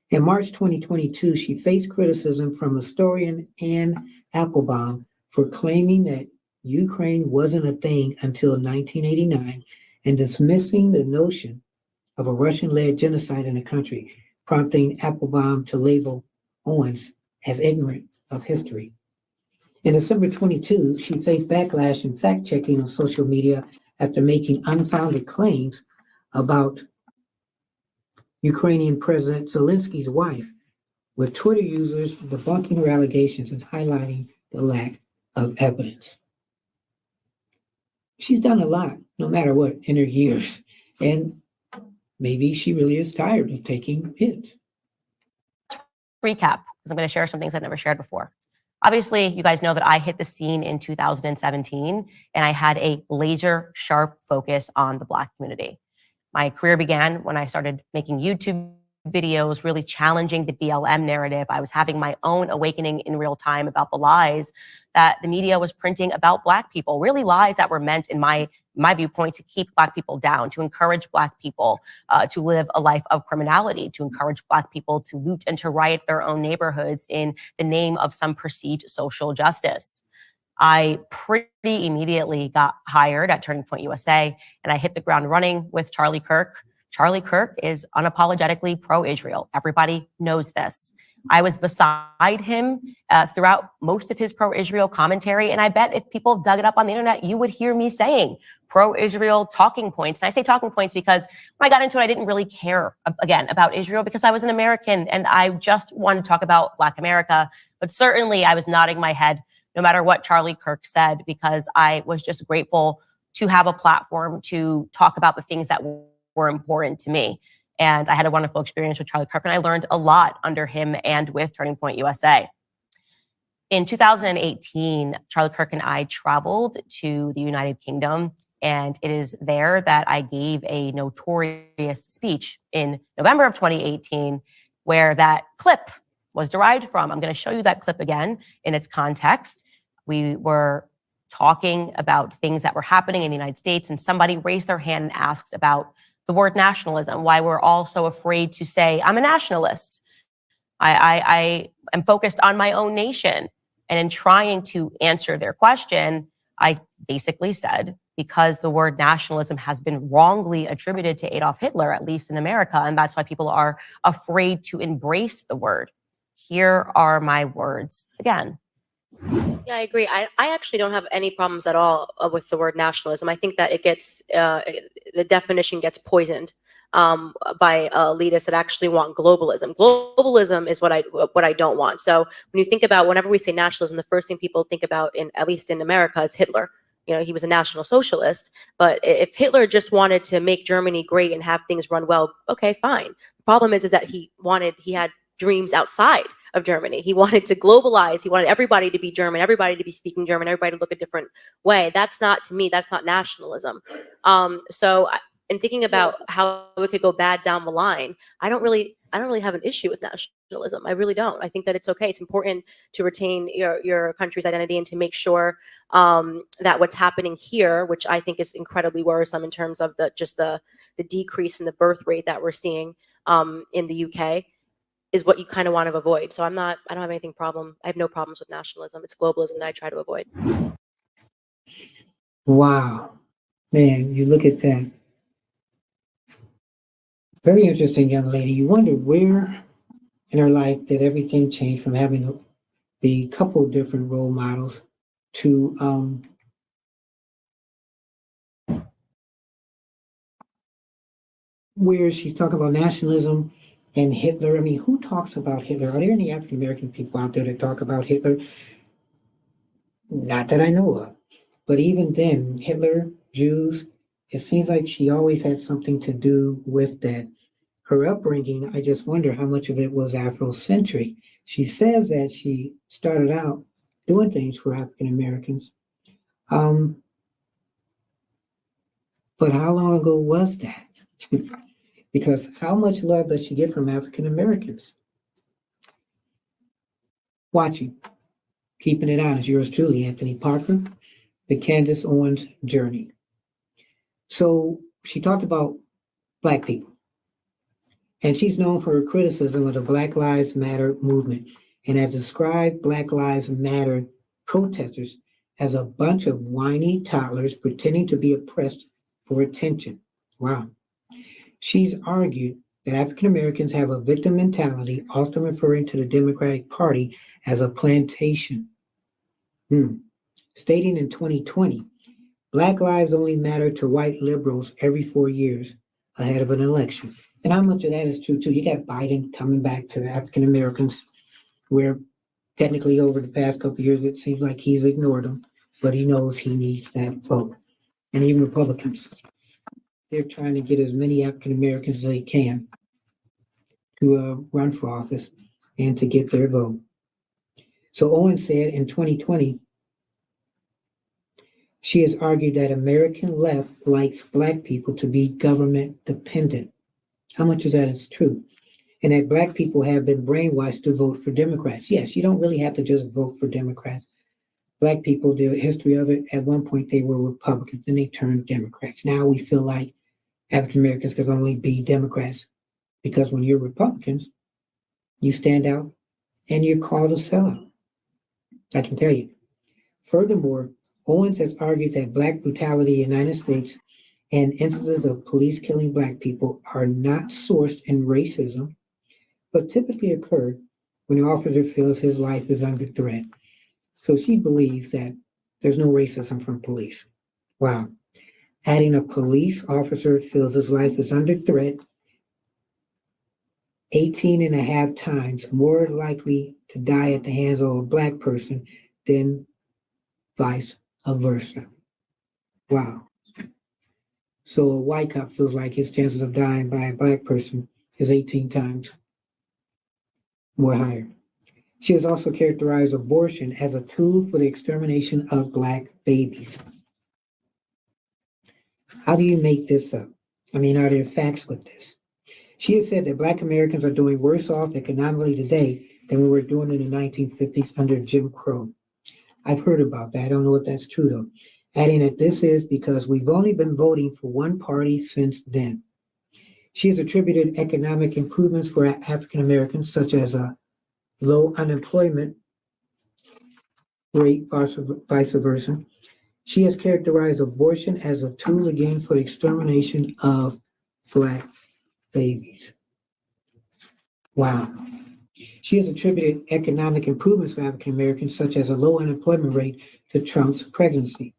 In March 2022, she faced criticism from historian Anne Applebaum for claiming that Ukraine wasn't a thing until 1989 and dismissing the notion of a Russian-led genocide in the country, prompting Applebaum to label Owens as ignorant of history. In December 22, she faced backlash and fact-checking on social media after making unfounded claims about Ukrainian President Zelensky's wife, with Twitter users debunking her allegations and highlighting the lack of evidence. She's done a lot, no matter what, in her years, and maybe she really is tired of taking hits. Recap, because I'm going to share some things I've never shared before. Obviously, you guys know that I hit the scene in 2017, and I had a laser sharp focus on the Black community. My career began when I started making YouTube videos, really challenging the BLM narrative. I was having my own awakening in real time about the lies that the media was printing about Black people, really lies that were meant, in my viewpoint, to keep Black people down, to encourage Black people to live a life of criminality, to encourage Black people to loot and to riot their own neighborhoods in the name of some perceived social justice. I pretty immediately got hired at Turning Point USA, and I hit the ground running with Charlie Kirk. Charlie Kirk is unapologetically pro-Israel. Everybody knows this. I was beside him throughout most of his pro-Israel commentary, and I bet if people dug it up on the internet, you would hear me saying pro-Israel talking points. And I say talking points because when I got into it, I didn't really care, again, about Israel because I was an American, and I just wanted to talk about Black America. But certainly I was nodding my head no matter what Charlie Kirk said, because I was just grateful to have a platform to talk about the things that were important to me. And I had a wonderful experience with Charlie Kirk, and I learned a lot under him and with Turning Point USA. In 2018, Charlie Kirk and I traveled to the United Kingdom, and it is there that I gave a notorious speech in November of 2018, where that clip was derived from. I'm going to show you that clip again in its context. We were talking about things that were happening in the United States, and somebody raised their hand and asked about the word nationalism, why we're all so afraid to say, I'm a nationalist. I am focused on my own nation. And in trying to answer their question, I basically said, because the word nationalism has been wrongly attributed to Adolf Hitler, at least in America, and that's why people are afraid to embrace the word. Here are my words again. Yeah, I agree. I actually don't have any problems at all with the word nationalism. I think that it gets, the definition gets poisoned by elitists that actually want globalism. Globalism is what I don't want. So when you think about, whenever we say nationalism, the first thing people think about, at least in America, is Hitler. You know, he was a National Socialist, but if Hitler just wanted to make Germany great and have things run well, okay, fine. The problem is that he had dreams outside of Germany. He wanted to globalize. He wanted everybody to be German, everybody to be speaking German, everybody to look a different way. That's not, to me, that's not nationalism. In thinking about how it could go bad down the line, I don't really have an issue with nationalism. I really don't. I think that it's okay. It's important to retain your country's identity and to make sure that what's happening here, which I think is incredibly worrisome in terms of the decrease in the birth rate that we're seeing in the UK, is what you kind of want to avoid. So I don't have anything problem. I have no problems with nationalism. It's globalism that I try to avoid. Wow, man, you look at that. Very interesting young lady. You wonder where in her life did everything change from having the couple different role models to where she's talking about nationalism and Hitler. I mean, who talks about Hitler? Are there any African American people out there that talk about Hitler? Not that I know of. But even then, Hitler, Jews, it seems like she always had something to do with that. Her upbringing, I just wonder how much of it was Afrocentric. She says that she started out doing things for African Americans. But how long ago was that? Because how much love does she get from African Americans? Watching, keeping it honest, yours truly, Anthony Parker, the Candace Owens journey. So she talked about Black people. And she's known for her criticism of the Black Lives Matter movement and has described Black Lives Matter protesters as a bunch of whiny toddlers pretending to be oppressed for attention. Wow. She's argued that African Americans have a victim mentality, often referring to the Democratic Party as a plantation. Stating in 2020, Black lives only matter to white liberals every 4 years ahead of an election. And how much of that is true, too? You got Biden coming back to the African Americans, where technically over the past couple of years, it seems like he's ignored them, but he knows he needs that vote. And even Republicans, they're trying to get as many African Americans as they can to run for office and to get their vote. So Owen said in 2020, she has argued that American left likes Black people to be government dependent. How much of that is true? And that Black people have been brainwashed to vote for Democrats. Yes, you don't really have to just vote for Democrats. Black people, the history of it, at one point they were Republicans, then they turned Democrats. Now we feel like African Americans can only be Democrats because when you're Republicans, you stand out and you're called a sellout. I can tell you. Furthermore, Owens has argued that Black brutality in the United States and instances of police killing Black people are not sourced in racism, but typically occur when the officer feels his life is under threat. So she believes that there's no racism from police. Wow. Adding a police officer feels his life is under threat 18 and a half times more likely to die at the hands of a Black person than vice versa. Wow. So a white cop feels like his chances of dying by a Black person is 18 times more higher. She has also characterized abortion as a tool for the extermination of Black babies. How do you make this up? I mean, are there facts with this? She has said that Black Americans are doing worse off economically today than we were doing in the 1950s under Jim Crow. I've heard about that. I don't know if that's true, though. Adding that this is because we've only been voting for one party since then. She has attributed economic improvements for African Americans, such as a low unemployment rate, vice versa. She has characterized abortion as a tool again for the extermination of Black babies. Wow. She has attributed economic improvements for African Americans, such as a low unemployment rate, to Trump's presidency.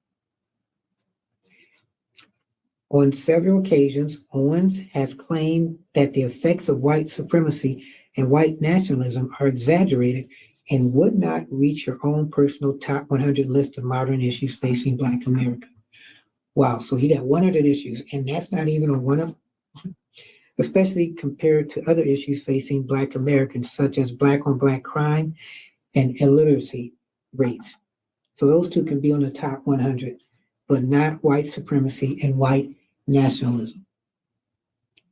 On several occasions, Owens has claimed that the effects of white supremacy and white nationalism are exaggerated and would not reach your own personal top 100 list of modern issues facing Black America. Wow, so he got 100 issues, and that's not even on one of, especially compared to other issues facing Black Americans, such as Black on Black crime and illiteracy rates. So those two can be on the top 100, but not white supremacy and white nationalism.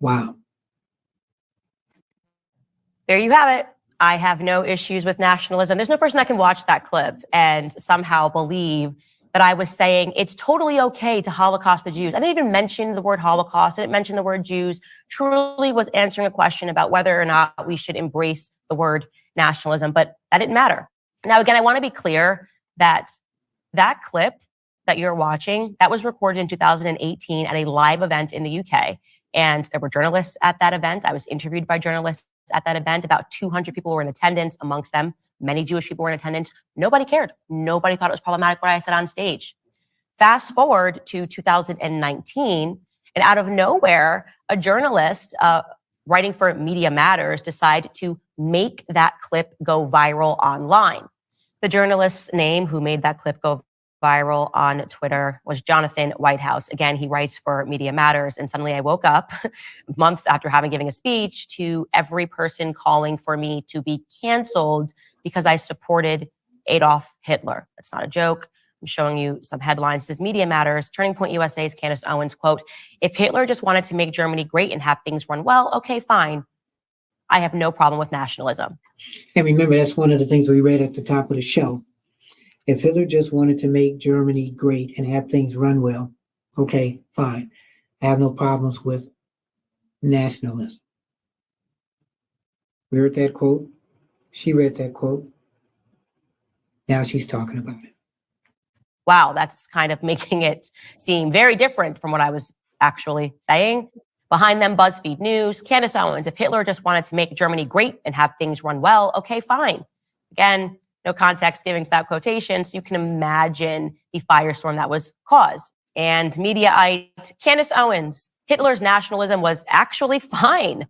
Wow. There you have it. I have no issues with nationalism. There's no person that can watch that clip and somehow believe that I was saying it's totally okay to Holocaust the Jews. I didn't even mention the word Holocaust. I didn't mention the word Jews. Truly was answering a question about whether or not we should embrace the word nationalism, but that didn't matter. Now, again, I want to be clear that that clip that you're watching, that was recorded in 2018 at a live event in the UK. And there were journalists at that event. I was interviewed by journalists at that event. About 200 people were in attendance, amongst them many Jewish people were in attendance. Nobody cared. Nobody thought it was problematic what I said on stage. Fast forward to 2019, and out of nowhere, a journalist writing for Media Matters decided to make that clip go viral online. The journalist's name who made that clip go viral on Twitter was Jonathan Whitehouse. Again, he writes for Media Matters, and suddenly I woke up months after having given a speech to every person calling for me to be canceled because I supported Adolf Hitler. That's not a joke. I'm showing you some headlines. This is Media Matters. Turning Point USA's Candace Owens, quote, "If Hitler just wanted to make Germany great and have things run well, okay, fine. I have no problem with nationalism." And remember, that's one of the things we read at the top of the show. If Hitler just wanted to make Germany great and have things run well, okay, fine. I have no problems with nationalism. We heard that quote. She read that quote. Now she's talking about it. wow, that's kind of making it seem very different from what I was actually saying. Behind them, BuzzFeed News, Candace Owens, if Hitler just wanted to make Germany great and have things run well, okay, fine. Again, no context giving to that quotation, so you can imagine the firestorm that was caused. And Mediaite, Candace Owens, Hitler's nationalism was actually fine.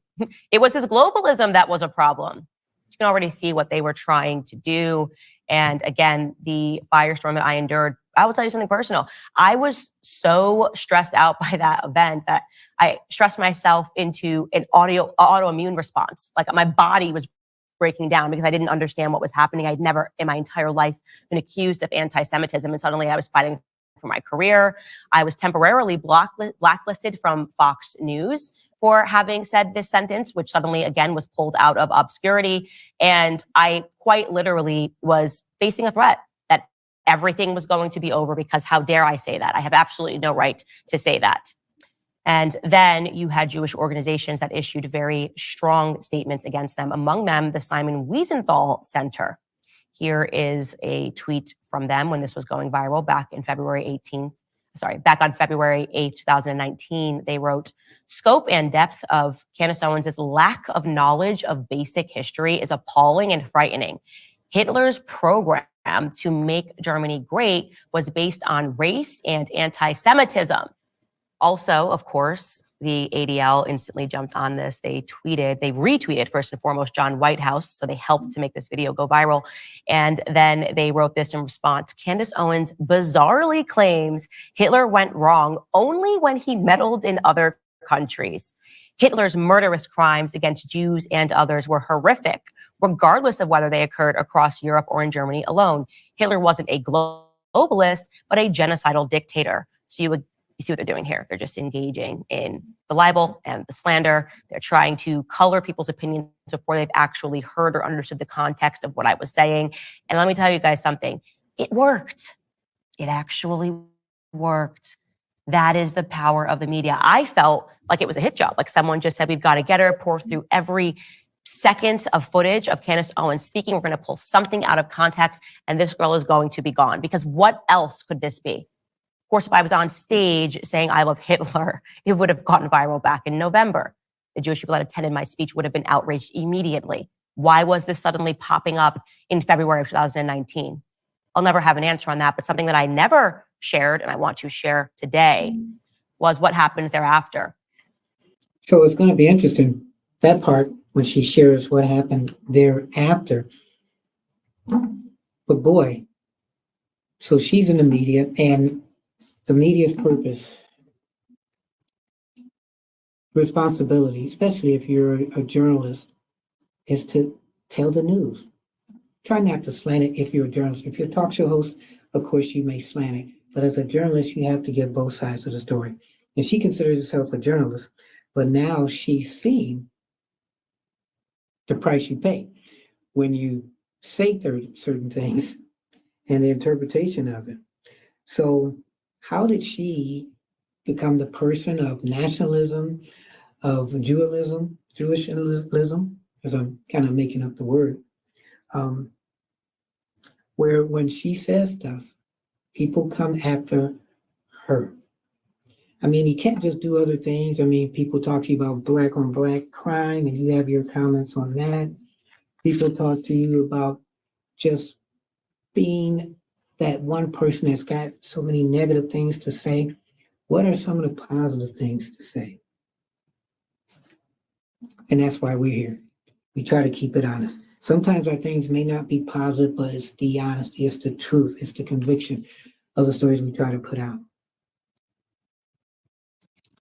It was his globalism that was a problem. You can already see what they were trying to do. And again, the firestorm that I endured, I will tell you something personal. I was so stressed out by that event that I stressed myself into an autoimmune response. Like my body was breaking down because I didn't understand what was happening. I'd never in my entire life been accused of anti-Semitism. And suddenly I was fighting for my career. I was temporarily blacklisted from Fox News for having said this sentence, which suddenly again was pulled out of obscurity. And I quite literally was facing a threat that everything was going to be over because how dare I say that? I have absolutely no right to say that. And then you had Jewish organizations that issued very strong statements against them, among them the Simon Wiesenthal Center. Here is a tweet from them when this was going viral back on February 8th, 2019. They wrote, "Scope and depth of Candace Owens' lack of knowledge of basic history is appalling and frightening. Hitler's program to make Germany great was based on race and anti-Semitism." Also, of course, the ADL instantly jumped on this. They retweeted first and foremost John Whitehouse, so they helped to make this video go viral. And then they wrote this in response: "Candace Owens bizarrely claims Hitler went wrong only when he meddled in other countries. Hitler's murderous crimes against Jews and others were horrific, regardless of whether they occurred across Europe or in Germany alone. Hitler wasn't a globalist, but a genocidal dictator." So you see what they're doing here. They're just engaging in the libel and the slander. They're trying to color people's opinions before they've actually heard or understood the context of what I was saying. And let me tell you guys something. It worked. It actually worked. That is the power of the media. I felt like it was a hit job. Like someone just said, we've got to get her, pour through every second of footage of Candace Owens speaking. We're going to pull something out of context, and this girl is going to be gone. Because what else could this be? Of course, if I was on stage saying I love Hitler, it would have gotten viral back in November. The Jewish people that attended my speech would have been outraged immediately. Why was this suddenly popping up in February of 2019? I'll never have an answer on that, but something that I never shared and I want to share today was what happened thereafter. So it's going to be interesting, that part, when she shares what happened thereafter. But boy, so she's in the media, and the media's purpose, responsibility, especially if you're a journalist, is to tell the news. Try not to slant it if you're a journalist. If you're a talk show host, of course you may slant it. But as a journalist, you have to get both sides of the story. And she considers herself a journalist, but now she's seen the price you pay when you say certain things and the interpretation of it. So how did she become the person of nationalism, of Jewishism, because I'm kind of making up the word, where when she says stuff, people come after her. I mean, you can't just do other things. I mean, people talk to you about black on black crime, and you have your comments on that. People talk to you about just being that one person that's got so many negative things to say. What are some of the positive things to say? And that's why we're here. We try to keep it honest. Sometimes our things may not be positive, but it's the honesty, it's the truth, it's the conviction of the stories we try to put out.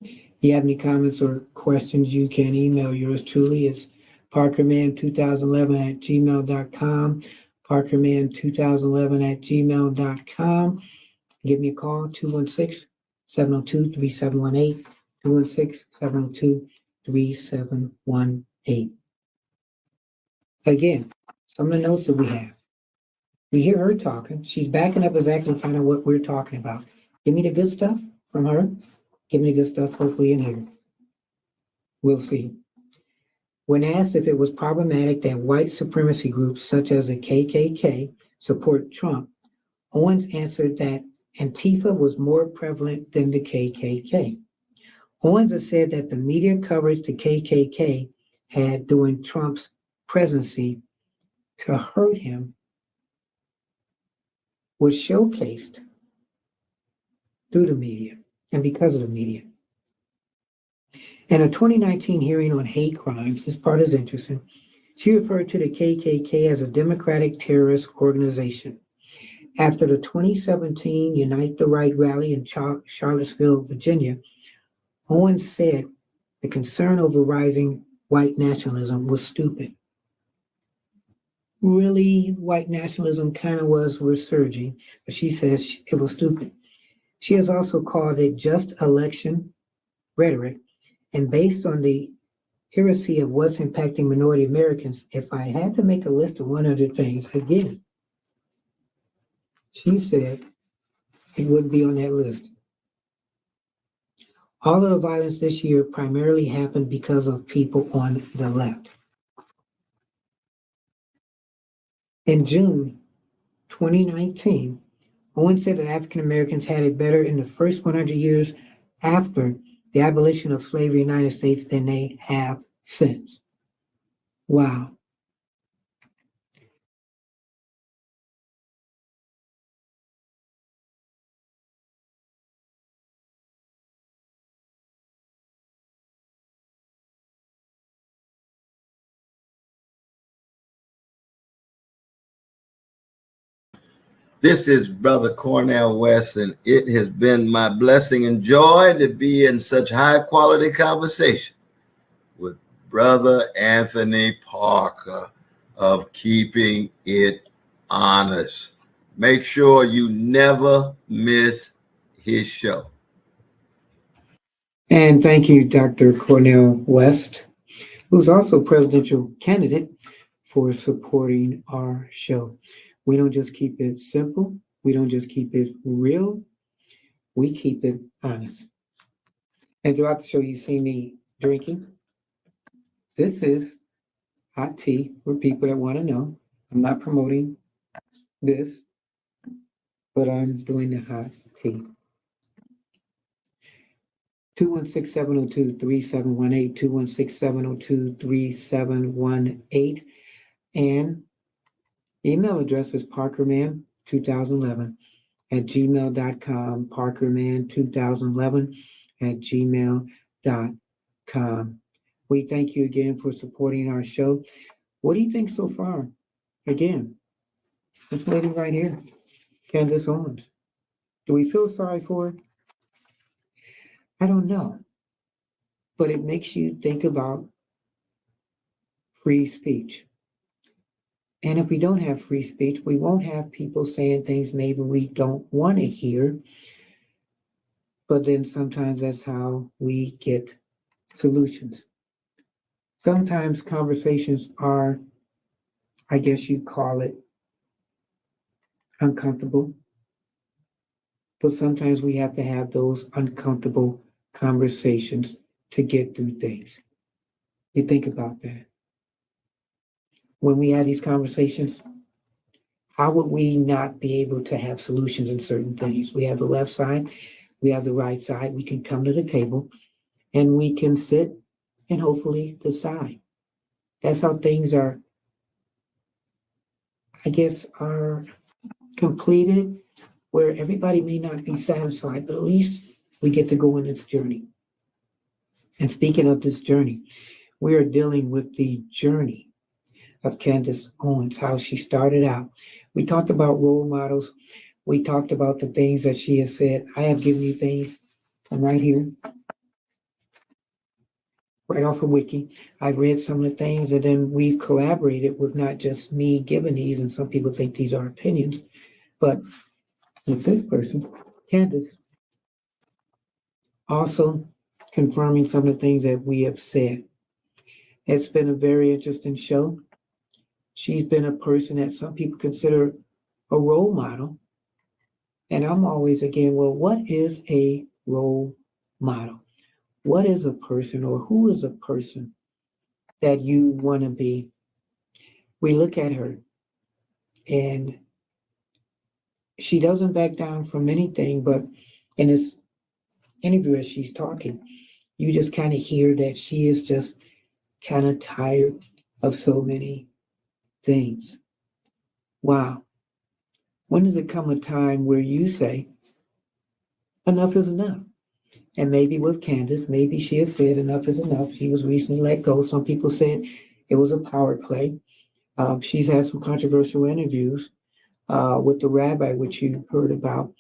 If you have any comments or questions, you can email yours truly. It's parkerman2011@gmail.com. parkerman2011@gmail.com. Give me a call, 216-702-3718, 216-702-3718. Again, some of the notes that we have. We hear her talking. She's backing up exactly kind of what we're talking about. Give me the good stuff from her. Give me the good stuff, hopefully, in here. We'll see. When asked if it was problematic that white supremacy groups such as the KKK support Trump, Owens answered that Antifa was more prevalent than the KKK. Owens has said that the media coverage the KKK had during Trump's presidency to hurt him was showcased through the media and because of the media. In a 2019 hearing on hate crimes, this part is interesting, she referred to the KKK as a democratic terrorist organization. After the 2017 Unite the Right rally in Charlottesville, Virginia, Owens said the concern over rising white nationalism was stupid. Really, white nationalism kind of was resurging, but she says it was stupid. She has also called it just election rhetoric, and based on the heresy of what's impacting minority Americans, if I had to make a list of 100 things, again, she said it wouldn't be on that list. All of the violence this year primarily happened because of people on the left. In June 2019, Owens said that African Americans had it better in the first 100 years after the abolition of slavery in the United States than they have since. Wow. This is Brother Cornell West, and it has been my blessing and joy to be in such high quality conversation with Brother Anthony Parker of Keeping It Honest. Make sure you never miss his show. And thank you, Dr. Cornell West, who's also presidential candidate, for supporting our show. We don't just keep it simple. We don't just keep it real. We keep it honest. And throughout the show, you see me drinking. This is hot tea for people that want to know. I'm not promoting this, but I'm doing the hot tea. 216-702-3718, 216-702-3718. And email address is parkerman2011 at gmail.com, parkerman2011 at gmail.com. We thank you again for supporting our show. What do you think so far? Again, this lady right here, Candace Owens. Do we feel sorry for her? I don't know. But it makes you think about free speech. And if we don't have free speech, we won't have people saying things maybe we don't want to hear. But then sometimes that's how we get solutions. Sometimes conversations are, I guess you'd call it, uncomfortable. But sometimes we have to have those uncomfortable conversations to get through things. You think about that. When we have these conversations, how would we not be able to have solutions in certain things? We have the left side, we have the right side. We can come to the table and we can sit and hopefully decide. That's how things are, I guess, are completed, where everybody may not be satisfied, but at least we get to go on this journey. And speaking of this journey, we are dealing with the journey of Candace Owens, how she started out. We talked about role models. We talked about the things that she has said. I have given you things from right here, right off of Wiki. I've read some of the things, and then we've collaborated with not just me giving these, and some people think these are opinions, but with this person, Candace, also confirming some of the things that we have said. It's been a very interesting show. She's been a person that some people consider a role model. And I'm always again, well, what is a role model? What is a person, or who is a person that you want to be? We look at her and she doesn't back down from anything, but in this interview as she's talking, you just kind of hear that she is just kind of tired of so many things. Wow. When does it come a time where you say, enough is enough? And maybe with Candace, maybe she has said enough is enough. She was recently let go. Some people said it was a power play. She's had some controversial interviews with the rabbi, which you heard about,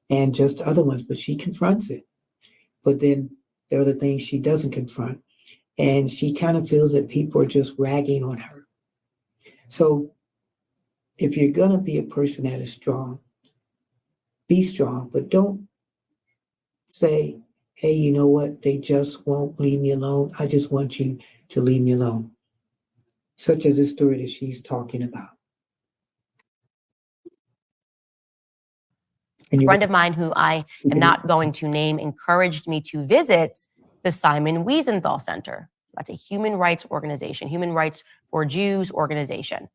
and just other ones, but she confronts it. But then there are the things she doesn't confront. And she kind of feels that people are just ragging on her. So if you're going to be a person that is strong, be strong, but don't say, hey, you know what? They just won't leave me alone. I just want you to leave me alone. Such as the story that she's talking about. And A you friend of mine who I am not going to name encouraged me to visit the Simon Wiesenthal Center. That's a human rights organization, human rights for Jews organization.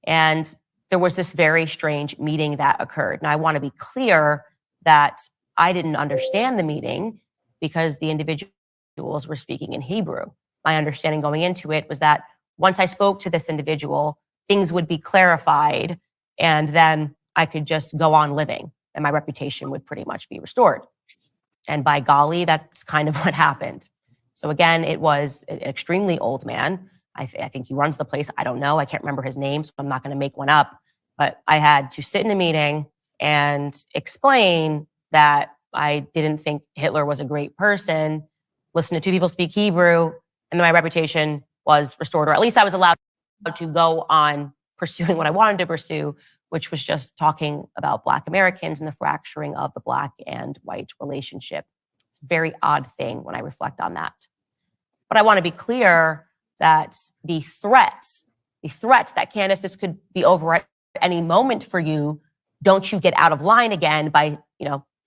And there was this very strange meeting that occurred. And I want to be clear that I didn't understand the meeting because the individuals were speaking in Hebrew. My understanding going into it was that once I spoke to this individual, things would be clarified and then I could just go on living and my reputation would pretty much be restored. And by golly, that's kind of what happened. So again, it was an extremely old man. I think he runs the place. I don't know. I can't remember his name, so I'm not going to make one up. But I had to sit in a meeting and explain that I didn't think Hitler was a great person, listen to two people speak Hebrew, and then my reputation was restored, or at least I was allowed to go on pursuing what I wanted to pursue, which was just talking about Black Americans and the fracturing of the Black and white relationship. It's a very odd thing when I reflect on that. But I want to be clear that the threat that Candace, this could be over at any moment for you, don't you get out of line again by,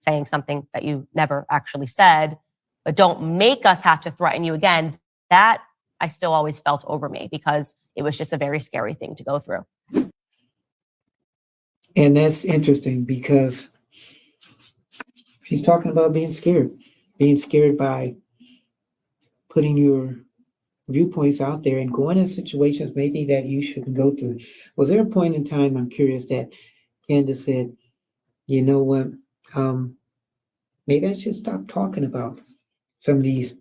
saying something that you never actually said, but don't make us have to threaten you again. That I still always felt over me because it was just a very scary thing to go through. And that's interesting because she's talking about being scared by putting your viewpoints out there and going in situations maybe that you shouldn't go through. Was there a point in time, I'm curious, that Candace said, you know what, maybe I should stop talking about some of these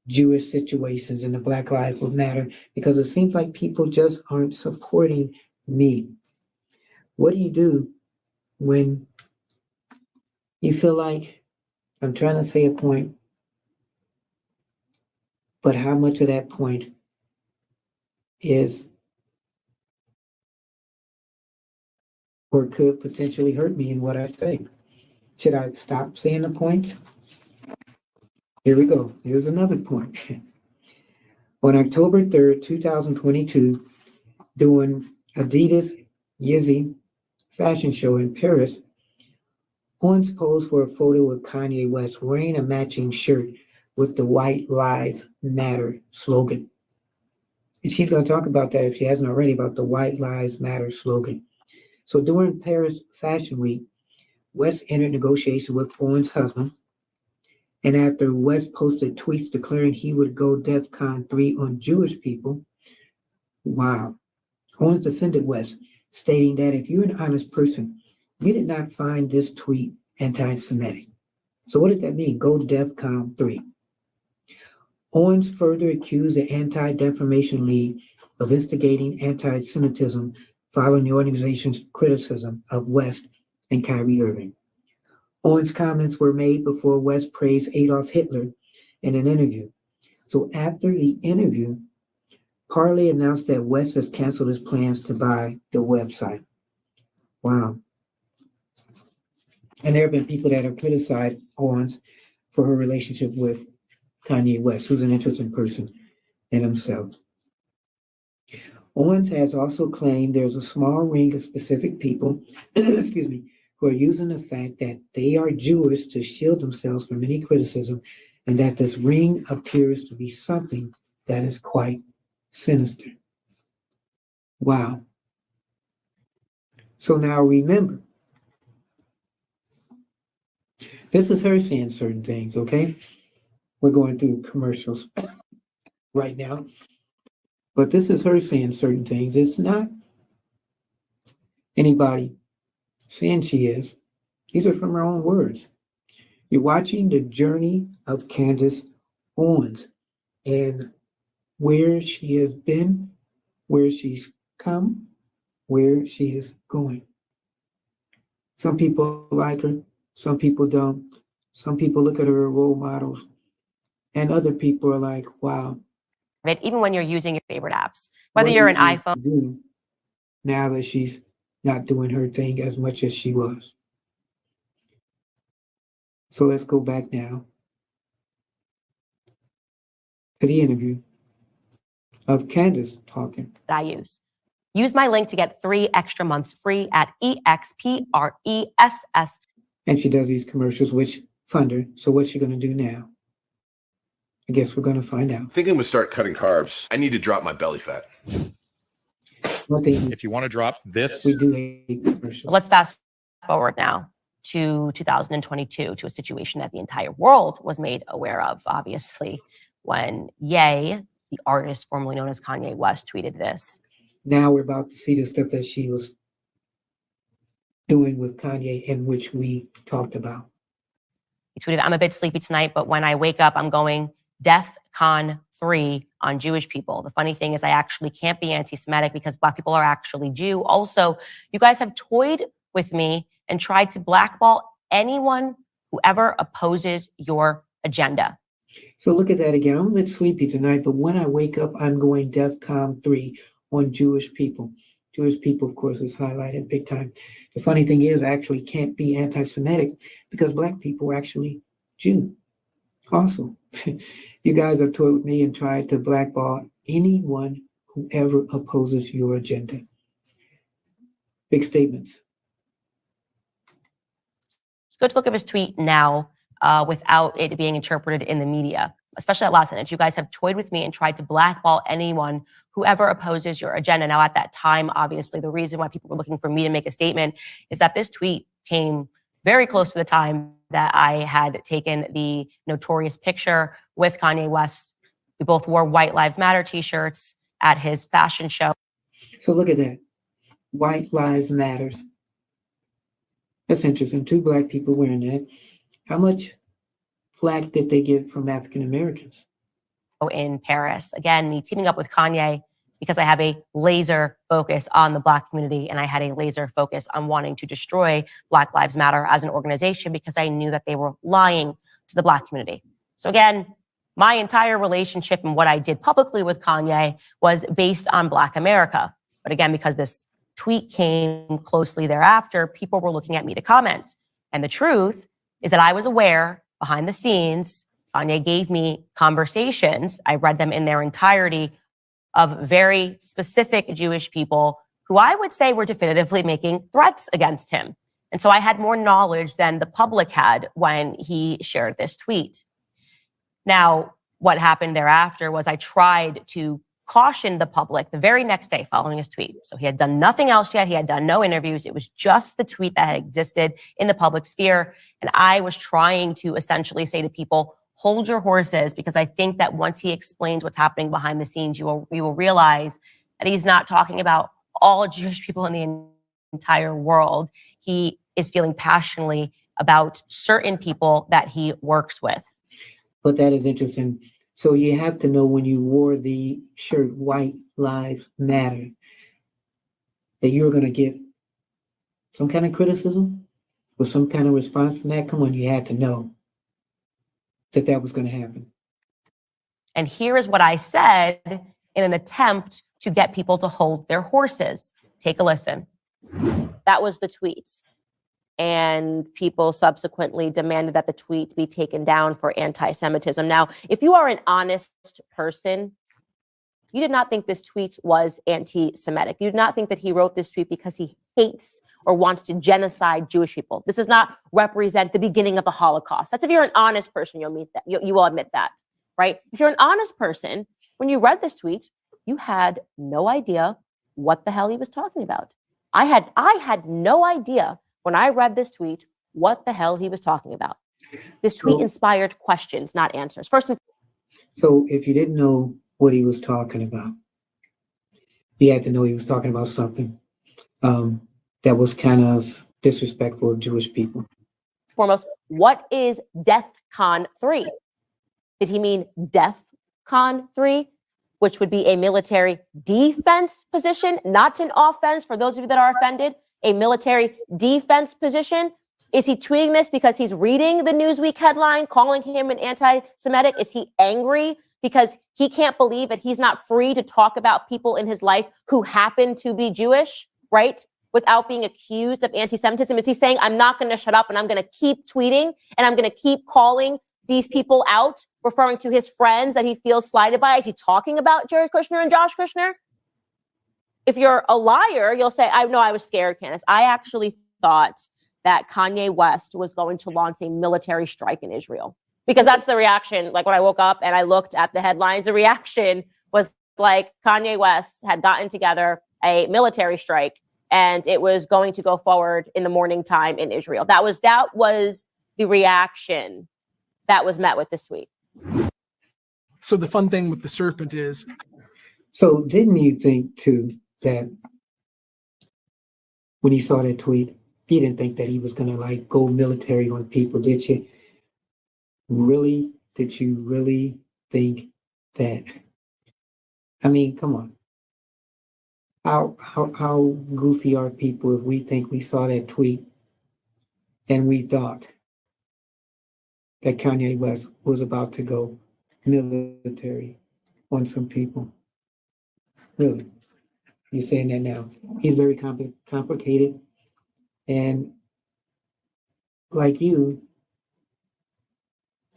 Jewish situations and the Black Lives Matter because it seems like people just aren't supporting me. What do you do when you feel like, I'm trying to say a point, but how much of that point is or could potentially hurt me in what I say? Should I stop saying the points? Here we go. Here's another point. On October 3rd, 2022, during Adidas Yeezy fashion show in Paris, Owens posed for a photo with Kanye West wearing a matching shirt with the White Lives Matter slogan. And she's going to talk about that, if she hasn't already, about the White Lives Matter slogan. So during Paris Fashion Week, West entered negotiations with Owens' husband. And after West posted tweets declaring he would go DEFCON 3 on Jewish people, wow, Owens defended West, stating that if you're an honest person, you did not find this tweet anti-Semitic. So what did that mean? Go to DEFCON 3. Owens further accused the Anti-Defamation League of instigating anti-Semitism following the organization's criticism of West and Kyrie Irving. Owens' comments were made before West praised Adolf Hitler in an interview. So after the interview, Parley announced that West has canceled his plans to buy the website. Wow. And there have been people that have criticized Owens for her relationship with Kanye West, who's an interesting person in himself. Owens has also claimed there's a small ring of specific people, excuse me, who are using the fact that they are Jewish to shield themselves from any criticism, and that this ring appears to be something that is quite sinister. Wow. So now remember, This is her saying certain things, okay? We're going through commercials right now. But this is her saying certain things. It's not anybody saying she is. These are from her own words. You're watching the journey of Candace Owens and where she has been, where she's come, where she is going. Some people like her, some people don't. Some people look at her as role models, and other people are like, wow. Right? Even when you're using your favorite apps, whether what you're are an you going iPhone. to do now that she's not doing her thing as much as she was. So let's go back now to the interview of Candace talking. That I use. Use my link to get 3 extra months free at EXPRESS. And she does these commercials, which fund her. So what's she going to do now? I guess we're going to find out. I think I'm gonna start cutting carbs. I need to drop my belly fat. One thing If you want to drop this, we do hate commercials. Let's fast forward now to 2022, to a situation that the entire world was made aware of, obviously, when Ye, the artist formerly known as Kanye West, tweeted this. Now we're about to see the stuff that she was doing with Kanye, in which we talked about. He tweeted, I'm a bit sleepy tonight, but when I wake up, I'm going DEFCON 3 on Jewish people. The funny thing is I actually can't be anti-Semitic because Black people are actually Jew. Also, you guys have toyed with me and tried to blackball anyone who ever opposes your agenda. So look at that again. I'm a bit sleepy tonight, but when I wake up, I'm going DEFCON 3 on Jewish people. Jewish people, of course, is highlighted big time. The funny thing is, I actually can't be anti-Semitic because Black people are actually Jew. Also, you guys have toyed with me and tried to blackball anyone who ever opposes your agenda. Big statements. Let's go to look at his tweet now without it being interpreted in the media, especially that last sentence. You guys have toyed with me and tried to blackball anyone who ever opposes your agenda. Now, at that time, obviously, the reason why people were looking for me to make a statement is that this tweet came very close to the time that I had taken the notorious picture with Kanye West. We both wore White Lives Matter t-shirts at his fashion show. So look at that. White Lives Matters. That's interesting. 2 Black people wearing that. How much flack did they get from African Americans? In Paris. Again, me teaming up with Kanye because I have a laser focus on the Black community, and I had a laser focus on wanting to destroy Black Lives Matter as an organization because I knew that they were lying to the Black community. So again, my entire relationship and what I did publicly with Kanye was based on Black America. But again, because this tweet came closely thereafter, people were looking at me to comment. And the truth is that I was aware behind the scenes, Kanye gave me conversations, I read them in their entirety, of very specific Jewish people who I would say were definitively making threats against him. And so I had more knowledge than the public had when he shared this tweet. Now, what happened thereafter was I tried to caution the public the very next day following his tweet. So he had done nothing else yet. He had done no interviews. It was just the tweet that had existed in the public sphere. And I was trying to essentially say to people, hold your horses, because I think that once he explains what's happening behind the scenes, you will realize that he's not talking about all Jewish people in the entire world. He is feeling passionately about certain people that he works with. But that is interesting. So you have to know when you wore the shirt White Lives Matter that you're going to get some kind of criticism or some kind of response from that. Come on, you had to know that was going to happen. And here is what I said in an attempt to get people to hold their horses. Take a listen. That was the tweet. And people subsequently demanded that the tweet be taken down for anti-Semitism. Now, if you are an honest person, you did not think this tweet was anti-Semitic. You did not think that he wrote this tweet because he hates or wants to genocide Jewish people. This does not represent the beginning of the Holocaust. That's if you're an honest person, you'll meet that. You will admit that, right? If you're an honest person, when you read this tweet, you had no idea what the hell he was talking about. I had no idea when I read this tweet what the hell he was talking about. This tweet So- inspired questions, not answers. First, So if you didn't know what he was talking about, you had to know he was talking about something that was kind of disrespectful of Jewish people. foremost, what is DEFCON 3? Did he mean DEFCON 3, which would be a military defense position, not an offense? For those of you that are offended, a military defense position. Is he tweeting this because he's reading the Newsweek headline calling him an anti-Semitic? Is he angry because he can't believe that he's not free to talk about people in his life who happen to be Jewish, right? Without being accused of anti-Semitism? Is he saying, I'm not going to shut up and I'm going to keep tweeting and I'm going to keep calling these people out, referring to his friends that he feels slighted by? Is he talking about Jared Kushner and Josh Kushner? If you're a liar, you'll say, I know I was scared, Candace. I actually thought that Kanye West was going to launch a military strike in Israel, because that's the reaction. Like when I woke up and I looked at the headlines, the reaction was like Kanye West had gotten together a military strike and it was going to go forward in the morning time in Israel. That was the reaction that was met with this tweet. So the fun thing with the serpent is, So didn't you think too that when you saw that tweet, you didn't think that he was gonna like go military on people, did you? Really? Did you really think that? I mean, come on. How goofy are people if we think we saw that tweet and we thought that Kanye West was about to go military on some people? Really? You're saying that now. He's very complicated. And like you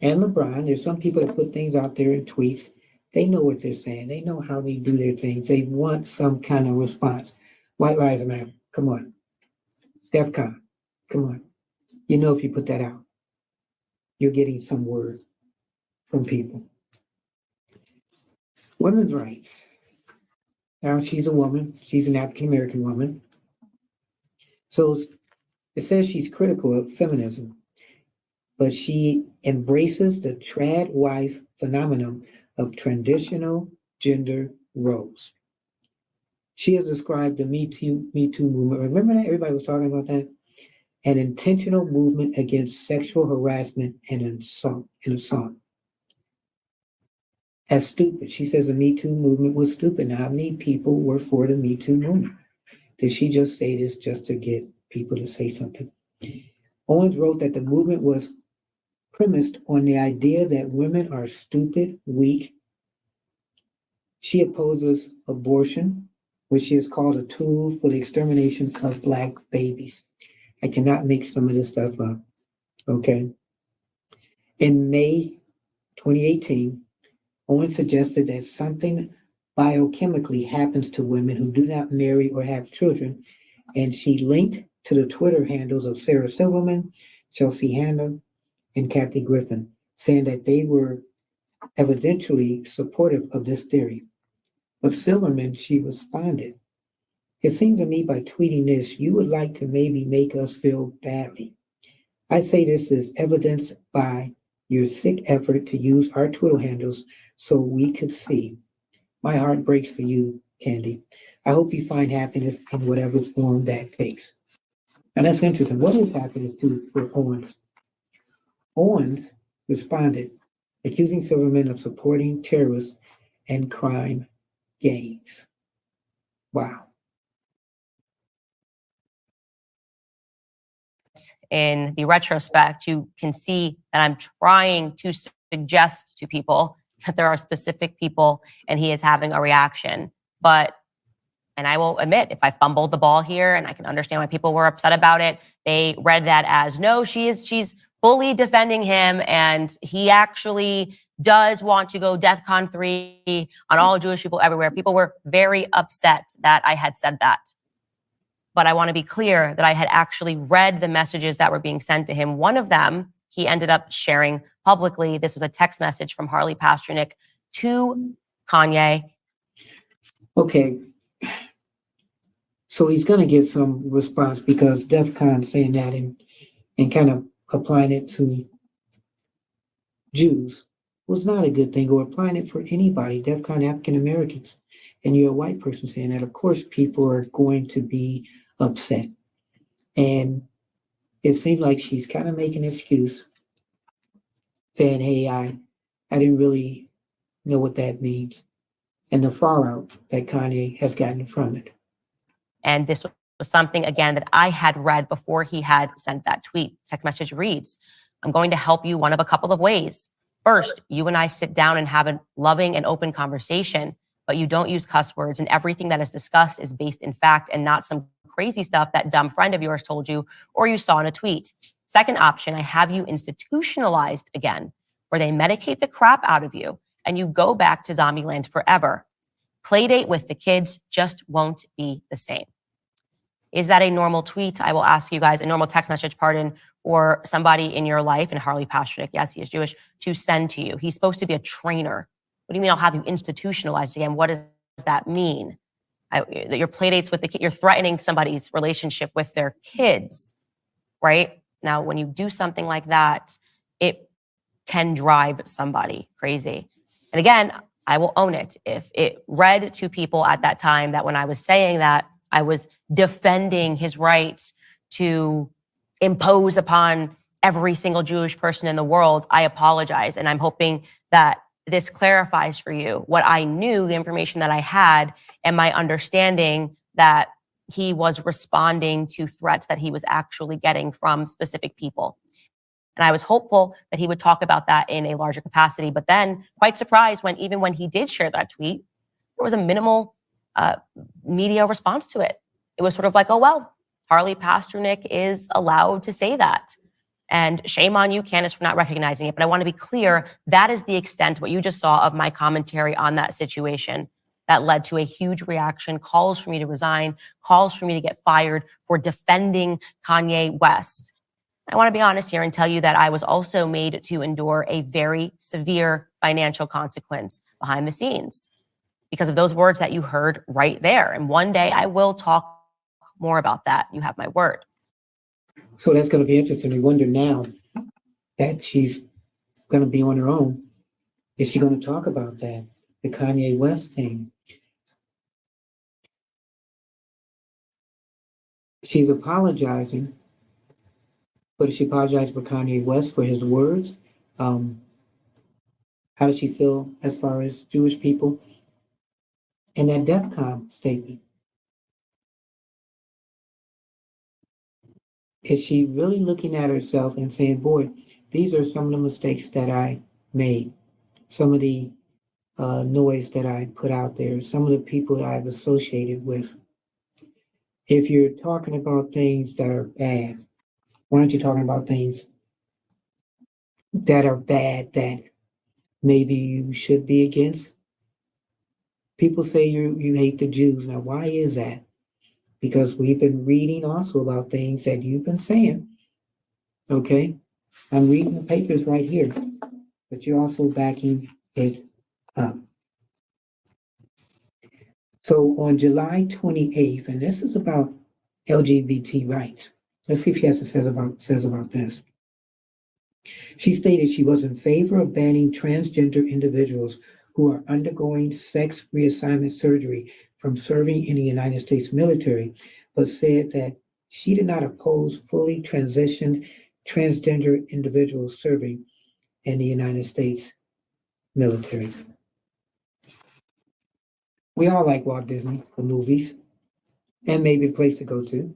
and LeBron, there's some people that put things out there in tweets. They know what they're saying. They know how they do their things. They want some kind of response. White Lives Matter. Come on. DEFCON. Come on. You know, if you put that out, you're getting some word from people. Women's rights. Now she's a woman. She's an African-American woman. So it says she's critical of feminism, but she embraces the trad wife phenomenon of traditional gender roles. She has described the Me Too movement. Remember that? Everybody was talking about that? An intentional movement against sexual harassment and assault. As stupid. She says the Me Too movement was stupid. Now, how many people were for the Me Too movement? Did she just say this just to get people to say something? Owens wrote that the movement was premised on the idea that women are stupid, weak. She opposes abortion, which she has called a tool for the extermination of Black babies. I cannot make some of this stuff up, okay? In May 2018, Owens suggested that something biochemically happens to women who do not marry or have children, and she linked to the Twitter handles of Sarah Silverman, Chelsea Handler, and Kathy Griffin, saying that they were evidentially supportive of this theory. But Silverman, she responded, "It seems to me by tweeting this, you would like to maybe make us feel badly. I say this is evidenced by your sick effort to use our Twitter handles so we could see. My heart breaks for you, Candy. I hope you find happiness in whatever form that takes." And that's interesting. What is happiness for Owens? Owens responded, accusing Silverman of supporting terrorists and crime gangs. Wow. In the retrospect, you can see that I'm trying to suggest to people that there are specific people and he is having a reaction. And I will admit, if I fumbled the ball here, and I can understand why people were upset about it, they read that as, no, she's fully defending him, and he actually does want to go DEFCON 3 on all Jewish people everywhere. People were very upset that I had said that. But I want to be clear that I had actually read the messages that were being sent to him. One of them, he ended up sharing publicly. This was a text message from Harley Pasternak to Kanye. Okay. So he's going to get some response because DEFCON saying that and kind of applying it to Jews was not a good thing, or applying it for anybody, DEFCON African Americans, and you're a white person saying that, of course, people are going to be upset. And it seemed like she's kind of making an excuse, saying, hey, I didn't really know what that means, and the fallout that Kanye has gotten from it. And this was something, again, that I had read before he had sent that tweet. Text message reads, I'm going to help you one of a couple of ways. First, you and I sit down and have a loving and open conversation, but you don't use cuss words, and everything that is discussed is based in fact and not some crazy stuff that dumb friend of yours told you or you saw in a tweet. Second option, I have you institutionalized again, where they medicate the crap out of you and you go back to Zombieland forever. Playdate with the kids just won't be the same. Is that a normal tweet? I will ask you guys, a normal text message, pardon, or somebody in your life, and Harley Pasternak, yes, he is Jewish, to send to you. He's supposed to be a trainer. What do you mean I'll have you institutionalized again? What does that mean? That your playdates with the kid, you're threatening somebody's relationship with their kids, right? Now, when you do something like that, it can drive somebody crazy. And again, I will own it. If it read to people at that time that when I was saying that, I was defending his right to impose upon every single Jewish person in the world, I apologize. And I'm hoping that this clarifies for you what I knew, the information that I had, and my understanding that he was responding to threats that he was actually getting from specific people. And I was hopeful that he would talk about that in a larger capacity, but then quite surprised when even when he did share that tweet, there was a minimal media response to it. It was sort of like, oh, well, Harley Pasternak is allowed to say that. And shame on you, Candace, for not recognizing it. But I want to be clear, that is the extent, what you just saw, of my commentary on that situation that led to a huge reaction, calls for me to resign, calls for me to get fired for defending Kanye West. I want to be honest here and tell you that I was also made to endure a very severe financial consequence behind the scenes because of those words that you heard right there. And one day I will talk more about that. You have my word. So that's going to be interesting. We wonder now that she's going to be on her own. Is she going to talk about that? The Kanye West thing. She's apologizing, but does she apologize for Kanye West for his words? How does she feel as far as Jewish people? And that DEFCON statement. Is she really looking at herself and saying, boy, these are some of the mistakes that I made, some of the noise that I put out there, some of the people that I've associated with. If you're talking about things that are bad, why aren't you talking about things that are bad that maybe you should be against? People say you hate the Jews. Now, why is that? Because we've been reading also about things that you've been saying. Okay? I'm reading the papers right here, but you're also backing it up. So on July 28th, and this is about LGBT rights. Let's see if she has to says about this. She stated she was in favor of banning transgender individuals who are undergoing sex reassignment surgery from serving in the United States military, but said that she did not oppose fully transitioned transgender individuals serving in the United States military. We all like Walt Disney, the movies, and maybe a place to go to.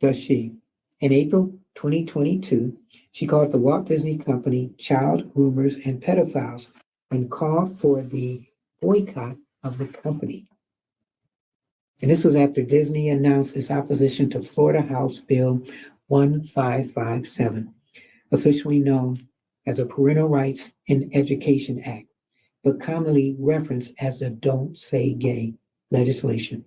Does she? In April 2022, she called the Walt Disney Company child groomers and pedophiles and called for the boycott of the company. And this was after Disney announced its opposition to Florida House Bill 1557, officially known as the Parental Rights in Education Act, but commonly referenced as the Don't Say Gay legislation.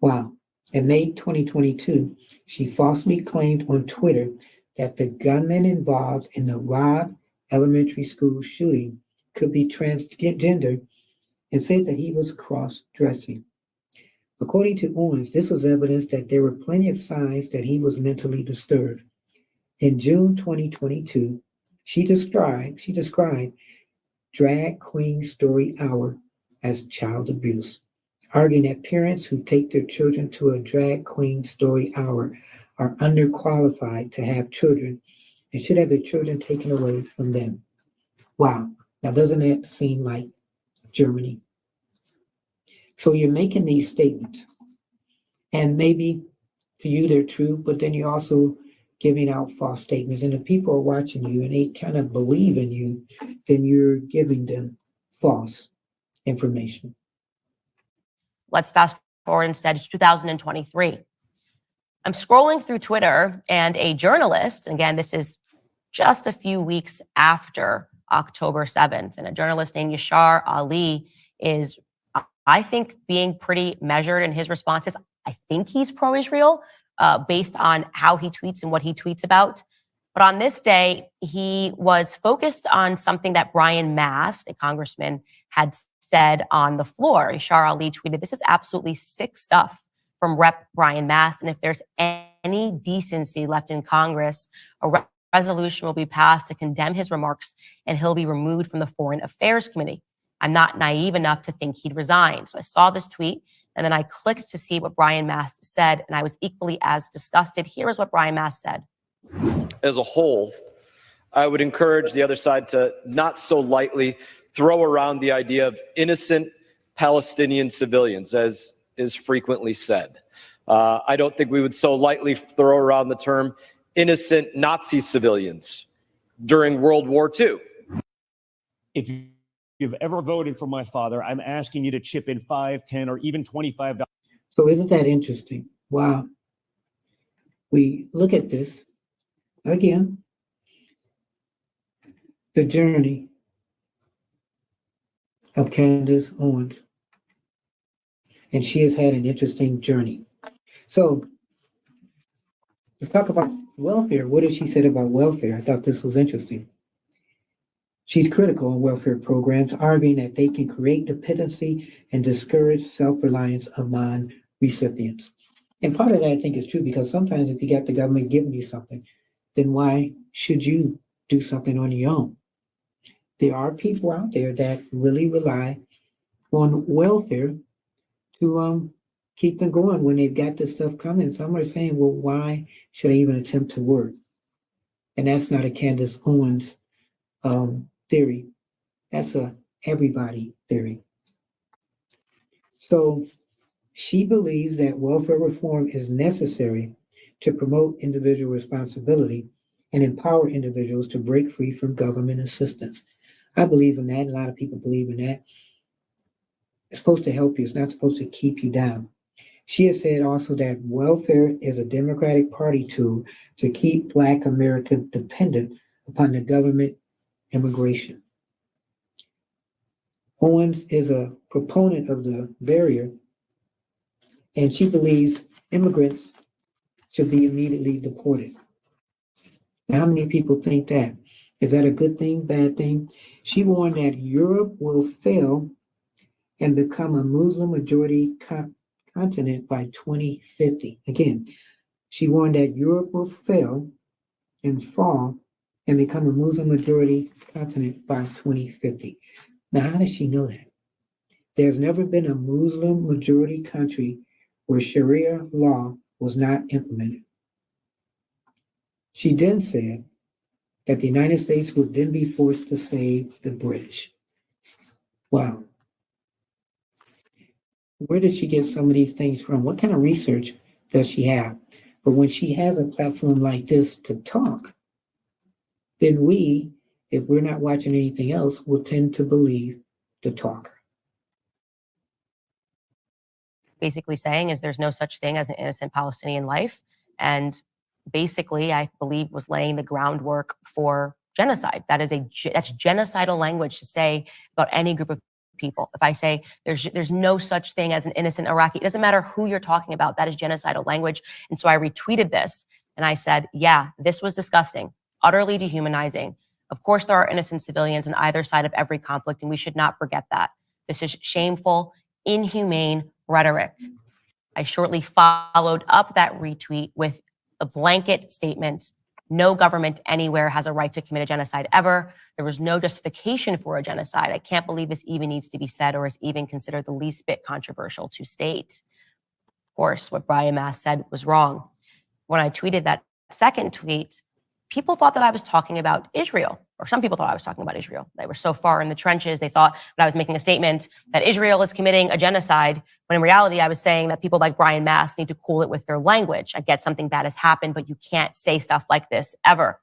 Wow. In May 2022, she falsely claimed on Twitter that the gunman involved in the Robb Elementary School shooting could be transgender and said that he was cross-dressing. According to Owens, this was evidence that there were plenty of signs that he was mentally disturbed. In June 2022, she described Drag Queen Story Hour as child abuse, arguing that parents who take their children to a drag queen story hour are underqualified to have children and should have their children taken away from them. Wow. Now, doesn't that seem like Germany? So you're making these statements, and maybe to you they're true, but then you're also giving out false statements. And if people are watching you and they kind of believe in you, then you're giving them false information. Let's fast forward instead to 2023. I'm scrolling through Twitter, and a journalist, again, this is just a few weeks after October 7th, and a journalist named Yashar Ali is, I think, being pretty measured in his responses. I think he's pro-Israel based on how he tweets and what he tweets about. But on this day, he was focused on something that Brian Mast, a congressman, had said on the floor. Yashar Ali tweeted, "This is absolutely sick stuff from Rep. Brian Mast. And if there's any decency left in Congress, a resolution will be passed to condemn his remarks and he'll be removed from the Foreign Affairs Committee. I'm not naive enough to think he'd resign." So I saw this tweet and then I clicked to see what Brian Mast said, and I was equally as disgusted. Here is what Brian Mast said. As a whole, I would encourage the other side to not so lightly throw around the idea of innocent Palestinian civilians, as is frequently said. I don't think we would so lightly throw around the term innocent Nazi civilians during World War II. If you've ever voted for my father, I'm asking you to chip in $5, $10, or even $25. So isn't that interesting? Wow. We look at this again, the journey of Candace Owens. And she has had an interesting journey. So let's talk about welfare. What did she say about welfare? I thought this was interesting. She's critical of welfare programs, arguing that they can create dependency and discourage self-reliance among recipients. And part of that I think is true, because sometimes if you got the government giving you something, then why should you do something on your own? There are people out there that really rely on welfare to keep them going when they've got this stuff coming. Some are saying, well, why should I even attempt to work? And that's not a Candace Owens theory. That's a everybody theory. So she believes that welfare reform is necessary to promote individual responsibility and empower individuals to break free from government assistance. I believe in that. A lot of people believe in that. It's supposed to help you. It's not supposed to keep you down. She has said also that welfare is a Democratic Party tool to keep Black America dependent upon the government immigration. Owens is a proponent of the barrier, and she believes immigrants should be immediately deported. Now, how many people think that? Is that a good thing, bad thing? She warned that Europe will fail and become a Muslim majority continent by 2050. Again, she warned that Europe will fail and fall and become a Muslim majority continent by 2050. Now, how does she know that? There's never been a Muslim majority country where Sharia law was not implemented. She then said that the United States would then be forced to save the British. Wow. Where did she get some of these things from? What kind of research does she have? But when she has a platform like this to talk, then we, if we're not watching anything else, will tend to believe the talker. Basically saying is there's no such thing as an innocent Palestinian life. And basically, I believe, was laying the groundwork for genocide. That's genocidal language to say about any group of people. If I say there's no such thing as an innocent Iraqi, it doesn't matter who you're talking about. That is genocidal language. And so I retweeted this and I said, yeah, this was disgusting, utterly dehumanizing. Of course, there are innocent civilians on either side of every conflict, and we should not forget that. This is shameful, inhumane rhetoric. I shortly followed up that retweet with a blanket statement: No government anywhere has a right to commit a genocide ever. There was no justification for a genocide. I can't believe this even needs to be said or is even considered the least bit controversial to state. Of course, what Brian Mast said was wrong. When I tweeted that second tweet, people thought that I was talking about Israel, or some people thought I was talking about Israel. They were so far in the trenches, they thought that I was making a statement that Israel is committing a genocide, when in reality, I was saying that people like Brian Mast need to cool it with their language. I get something bad has happened, but you can't say stuff like this ever.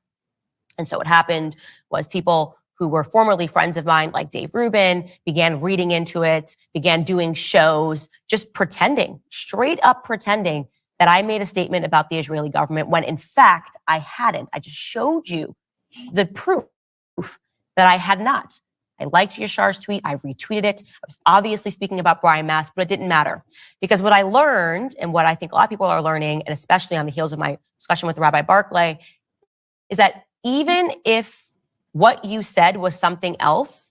And so what happened was people who were formerly friends of mine, like Dave Rubin, began reading into it, began doing shows, just pretending, straight up pretending that I made a statement about the Israeli government when in fact I hadn't. I just showed you the proof that I had not. I liked Yashar's tweet. I retweeted it. I was obviously speaking about Brian Mast, but it didn't matter because what I learned and what I think a lot of people are learning, and especially on the heels of my discussion with Rabbi Barclay, is that even if what you said was something else,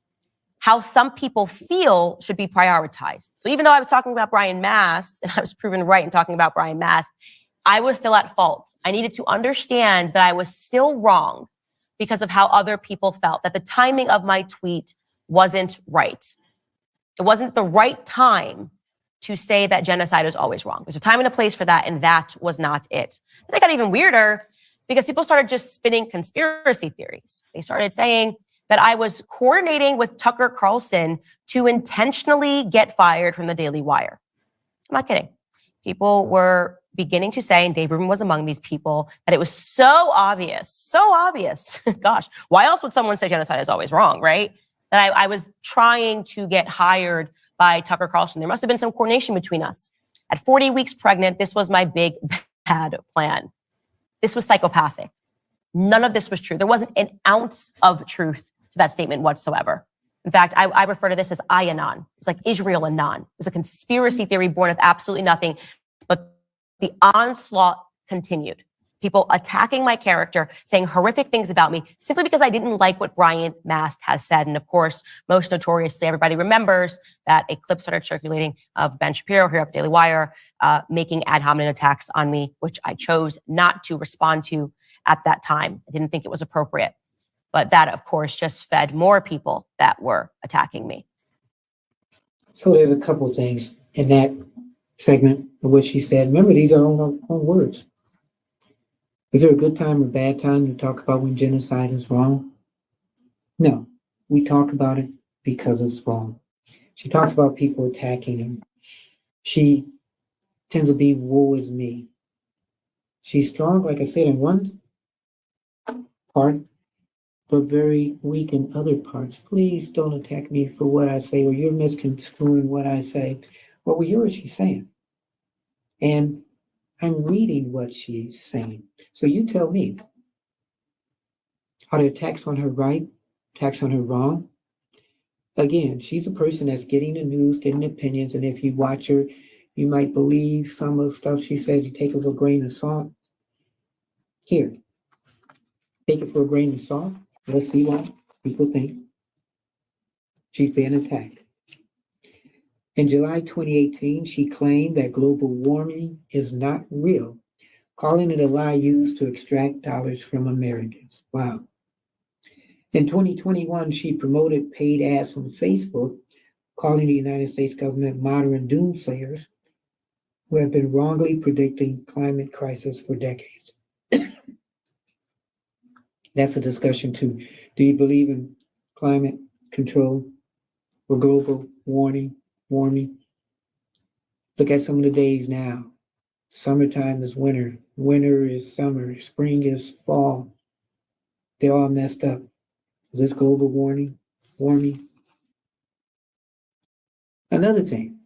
how some people feel should be prioritized. So even though I was talking about Brian Mast, and I was proven right in talking about Brian Mast, I was still at fault. I needed to understand that I was still wrong because of how other people felt, that the timing of my tweet wasn't right. It wasn't the right time to say that genocide is always wrong. There's a time and a place for that, and that was not it. Then it got even weirder because people started just spinning conspiracy theories. They started saying that I was coordinating with Tucker Carlson to intentionally get fired from the Daily Wire. I'm not kidding. People were beginning to say, and Dave Rubin was among these people, that it was so obvious. Gosh, why else would someone say genocide is always wrong, right? That I was trying to get hired by Tucker Carlson. There must have been some coordination between us. At 40 weeks pregnant, this was my big, bad plan. This was psychopathic. None of this was true. There wasn't an ounce of truth to that statement whatsoever. In fact, I refer to this as Ianon. It's like Israel Anon. It's a conspiracy theory born of absolutely nothing. But the onslaught continued. People attacking my character, saying horrific things about me simply because I didn't like what Brian Mast has said. And of course, most notoriously, everybody remembers that a clip started circulating of Ben Shapiro here at Daily Wire making ad hominem attacks on me, which I chose not to respond to at that time. I didn't think it was appropriate. But that, of course, just fed more people that were attacking me. So there's a couple things in that segment of what she said. Remember, these are own words. Is there a good time or bad time to talk about when genocide is wrong? No, we talk about it because it's wrong. She talks about people attacking him. She tends to be woe is me. She's strong, like I said, in one part, but very weak in other parts. Please don't attack me for what I say, or you're misconstruing what I say. Well, we hear what she's saying. And I'm reading what she's saying. So you tell me, are there attacks on her right, attacks on her wrong? Again, she's a person that's getting the news, getting opinions, and if you watch her, you might believe some of the stuff she says, you take it for a grain of salt. Here, take it for a grain of salt. Let's see what people think. She's being attacked. In July 2018, she claimed that global warming is not real, calling it a lie used to extract dollars from Americans. Wow. In 2021, she promoted paid ads on Facebook, calling the United States government modern doomsayers who have been wrongly predicting climate crisis for decades. That's a discussion too. Do you believe in climate control or global warming? Look at some of the days now. Summertime is winter. Winter is summer. Spring is fall. They're all messed up. Is this global warming? Another thing,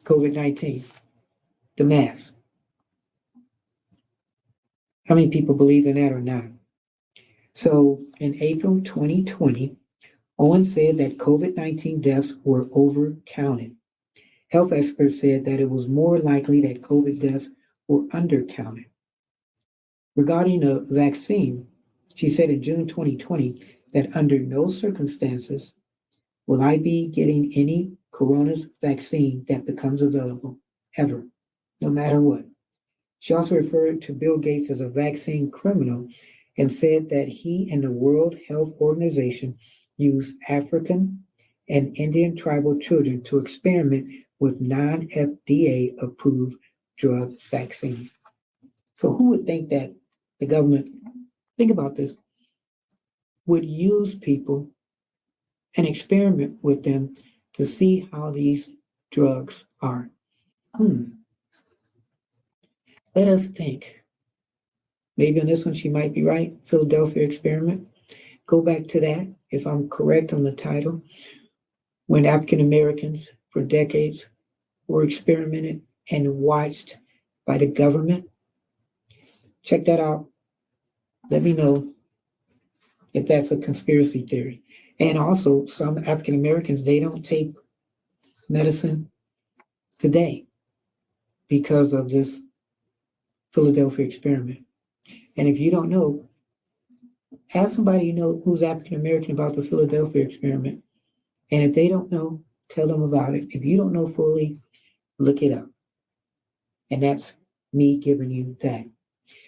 COVID-19, the mask. How many people believe in that or not? So in April 2020, Owens said that COVID-19 deaths were overcounted. Health experts said that it was more likely that COVID deaths were undercounted. Regarding a vaccine, she said in June 2020 that under no circumstances will I be getting any coronavirus vaccine that becomes available, ever, no matter what. She also referred to Bill Gates as a vaccine criminal and said that he and the World Health Organization use African and Indian tribal children to experiment with non-FDA approved drug vaccines. So who would think that the government, think about this, would use people and experiment with them to see how these drugs are? Let us think. Maybe on this one she might be right. Philadelphia experiment. Go back to that if I'm correct on the title. When African Americans for decades were experimented and watched by the government. Check that out. Let me know if that's a conspiracy theory. And also, some African Americans, they don't take medicine today because of this Philadelphia experiment. And if you don't know, ask somebody you know who's African American about the Philadelphia experiment. And if they don't know, tell them about it. If you don't know fully, look it up. And that's me giving you that.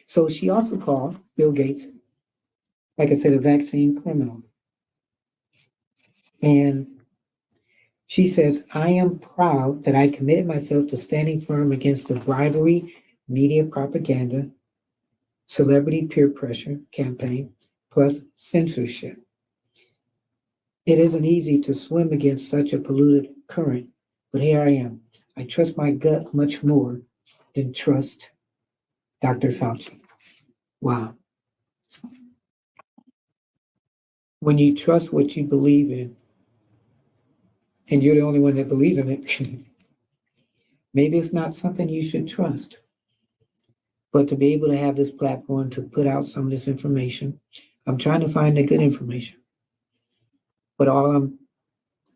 So she also called Bill Gates, like I said, a vaccine criminal. And she says, I am proud that I committed myself to standing firm against the bribery, media propaganda, celebrity peer pressure campaign, plus censorship. It isn't easy to swim against such a polluted current, but here I am. I trust my gut much more than trust Dr. Fauci. Wow. When you trust what you believe in, and you're the only one that believes in it, maybe it's not something you should trust. But to be able to have this platform to put out some of this information, I'm trying to find the good information. But all I'm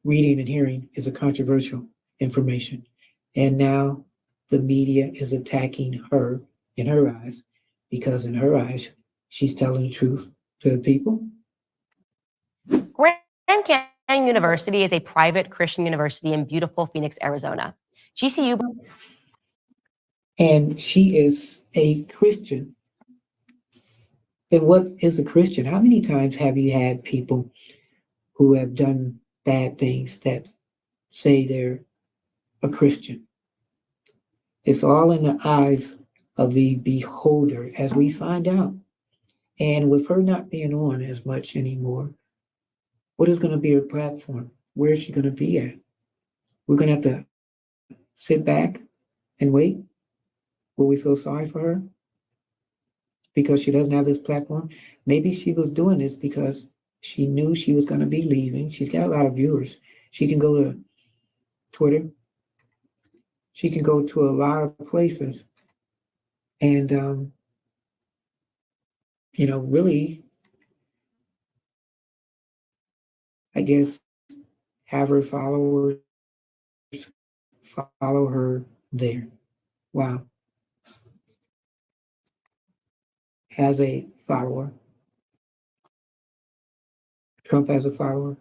reading and hearing is a controversial information. And now the media is attacking her in her eyes, because in her eyes, she's telling the truth to the people. Grand Canyon University is a private Christian university in beautiful Phoenix, Arizona. GCU. And she is a Christian. And what is a Christian? How many times have you had people who have done bad things that say they're a Christian? It's all in the eyes of the beholder, as we find out. And with her not being on as much anymore, what is going to be her platform? Where is she going to be at? We're going to have to sit back and wait. Will we feel sorry for her because she doesn't have this platform? Maybe she was doing this because she knew she was going to be leaving. She's got a lot of viewers. She can go to Twitter. She can go to a lot of places and, really, I guess, have her followers follow her there. Wow. Has a follower. Trump has a follower.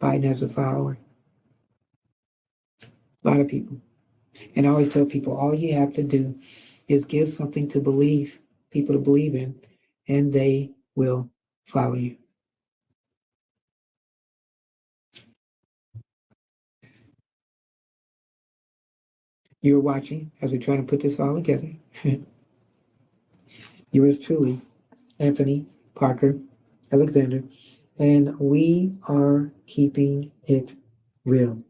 Biden has a follower. A lot of people. And I always tell people, all you have to do is give something to believe, people to believe in, and they will follow you. You're watching as we try to put this all together. Yours truly, Anthony Parker Alexander, and we are keeping it real.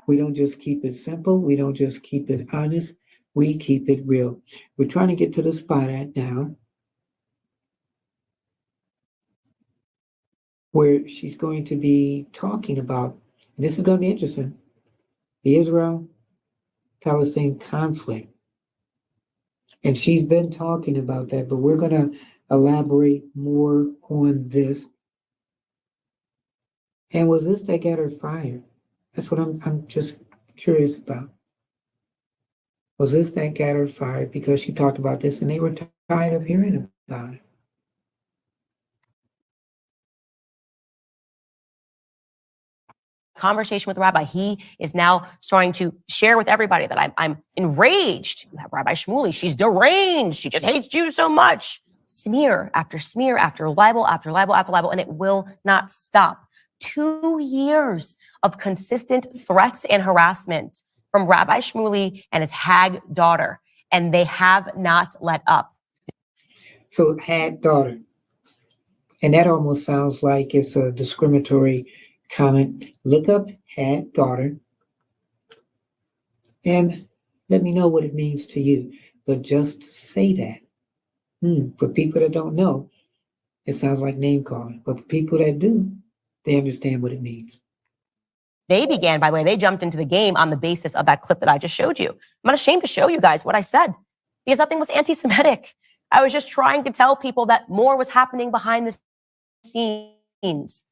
We don't just keep it simple. We don't just keep it honest. We keep it real. We're trying to get to the spot at now where she's going to be talking about, and this is going to be interesting, the Israel-Palestine conflict. And she's been talking about that, but we're going to elaborate more on this. And was this that got her fired? That's what I'm just curious about. Was this that got her fired because she talked about this and they were tired of hearing about it? conversation with the rabbi. He is now starting to share with everybody that I'm enraged. You have Rabbi Shmuley. She's deranged. She just hates Jews so much. Smear after libel after libel after libel, and it will not stop. 2 years of consistent threats and harassment from Rabbi Shmuley and his hag daughter, and they have not let up. So hag daughter. And that almost sounds like it's a discriminatory comment. Look up hag daughter and let me know what it means to you. But just say that. For people that don't know, it sounds like name calling. But for people that do, they understand what it means. They began, by the way, they jumped into the game on the basis of that clip that I just showed you. I'm not ashamed to show you guys what I said because nothing was anti-Semitic. I was just trying to tell people that more was happening behind the scenes.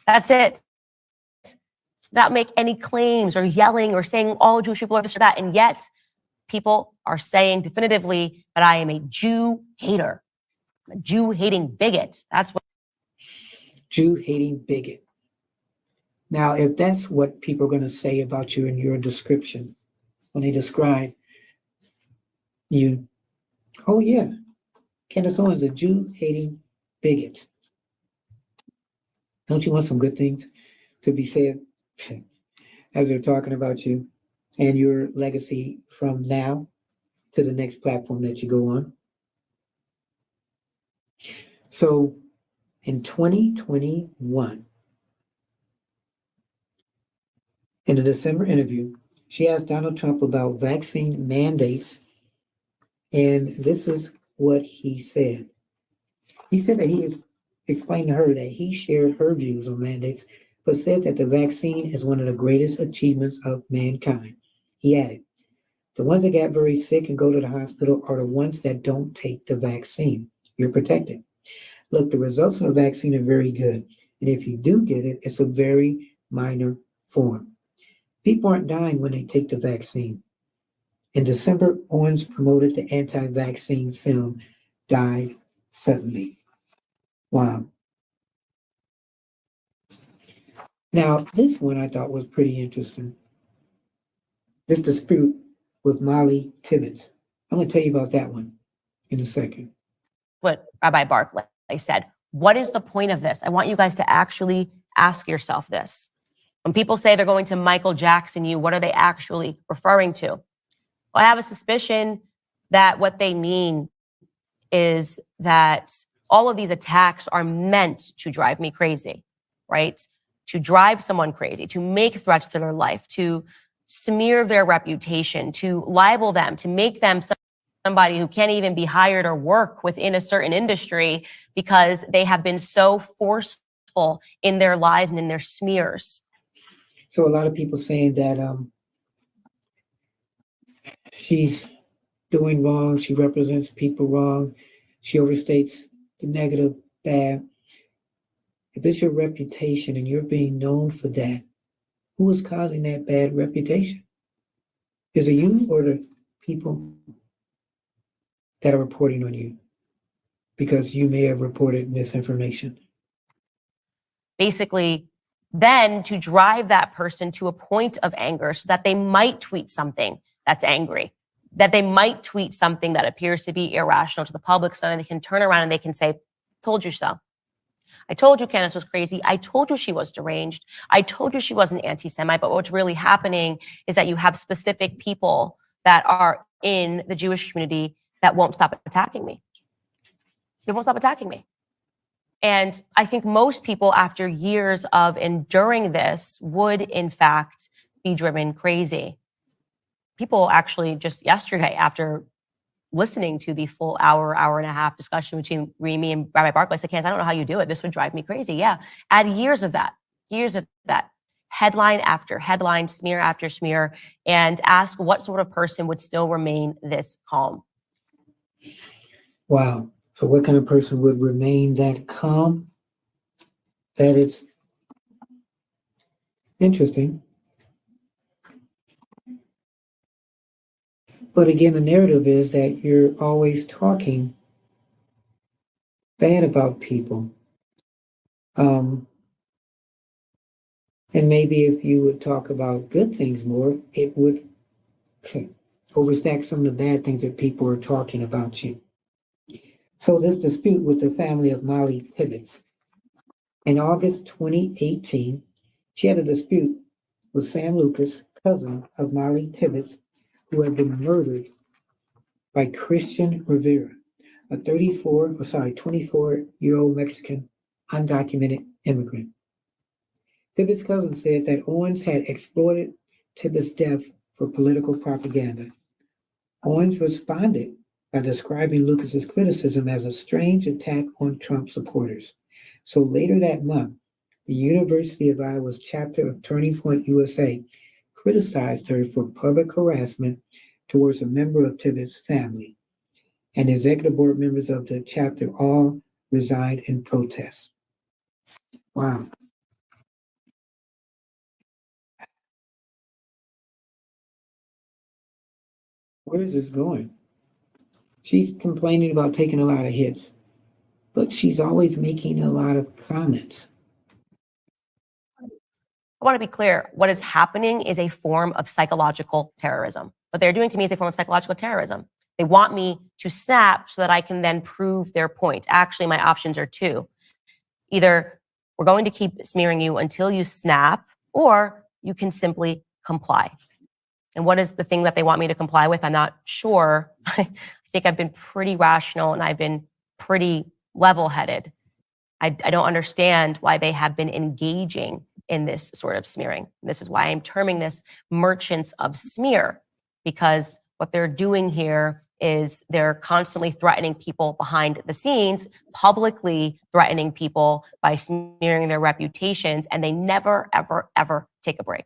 That's it. Not make any claims or yelling or saying all Jewish people are this or that. And yet people are saying definitively that I am a Jew hater, a Jew hating bigot. That's what. Jew hating bigot. Now, if that's what people are going to say about you in your description, when they describe you, oh yeah, Candace Owens, a Jew hating bigot. Don't you want some good things to be said as they're talking about you and your legacy from now to the next platform that you go on? So in 2021, in a December interview, she asked Donald Trump about vaccine mandates, and this is what he said. He said that he explained to her that he shared her views on mandates, but said that the vaccine is one of the greatest achievements of mankind. He added, the ones that get very sick and go to the hospital are the ones that don't take the vaccine. You're protected. Look, the results of the vaccine are very good. And if you do get it, it's a very minor form. People aren't dying when they take the vaccine. In December, Owens promoted the anti-vaccine film, died suddenly. Wow. Now, this one I thought was pretty interesting. This dispute with Molly Tibbetts. I'm going to tell you about that one in a second. What Rabbi Barclay said. What is the point of this? I want you guys to actually ask yourself this. When people say they're going to Michael Jackson you, what are they actually referring to? Well, I have a suspicion that what they mean is that all of these attacks are meant to drive me crazy, right? To drive someone crazy, to make threats to their life, to smear their reputation, to libel them, to make them somebody who can't even be hired or work within a certain industry because they have been so forceful in their lies and in their smears. So a lot of people saying that she's doing wrong, she represents people wrong, she overstates the negative, bad. If it's your reputation and you're being known for that, who is causing that bad reputation? Is it you or the people that are reporting on you? Because you may have reported misinformation. Basically, then to drive that person to a point of anger so that they might tweet something that's angry, that they might tweet something that appears to be irrational to the public so that they can turn around and they can say, told you so. I told you Candace was crazy. I told you she was deranged. I told you she was an anti-Semite. But what's really happening is that you have specific people that are in the Jewish community that won't stop attacking me. They won't stop attacking me. And I think most people, after years of enduring this, would in fact be driven crazy. People actually just yesterday, after listening to the full hour and a half discussion between Remy and Rabbi Barclay, said, Candace, I don't know how you do it. This would drive me crazy. Yeah, add years of that, headline after headline, smear after smear, and ask what sort of person would still remain this calm. Wow. So what kind of person would remain that calm? That is interesting. But again, the narrative is that you're always talking bad about people. And And maybe if you would talk about good things more, it would overstack some of the bad things that people are talking about you. So this dispute with the family of Molly Tibbetts. In August 2018, she had a dispute with Sam Lucas, cousin of Molly Tibbetts, who had been murdered by Christian Rivera, a 24-year-old Mexican undocumented immigrant. Tibbetts' cousin said that Owens had exploited Tibbetts' death for political propaganda. Owens responded by describing Lucas's criticism as a strange attack on Trump supporters. So later that month, the University of Iowa's chapter of Turning Point USA criticized her for public harassment towards a member of Tibbetts' family, and executive board members of the chapter all resigned in protest. Wow. Where is this going? She's complaining about taking a lot of hits, but she's always making a lot of comments. I want to be clear. What is happening is a form of psychological terrorism. What they're doing to me is a form of psychological terrorism. They want me to snap so that I can then prove their point. Actually, my options are two. Either we're going to keep smearing you until you snap, or you can simply comply. And what is the thing that they want me to comply with? I'm not sure. I think I've been pretty rational and I've been pretty level-headed. I don't understand why they have been engaging in this sort of smearing. This is why I'm terming this merchants of smear, because what they're doing here is they're constantly threatening people behind the scenes, publicly threatening people by smearing their reputations, and they never, ever, ever take a break.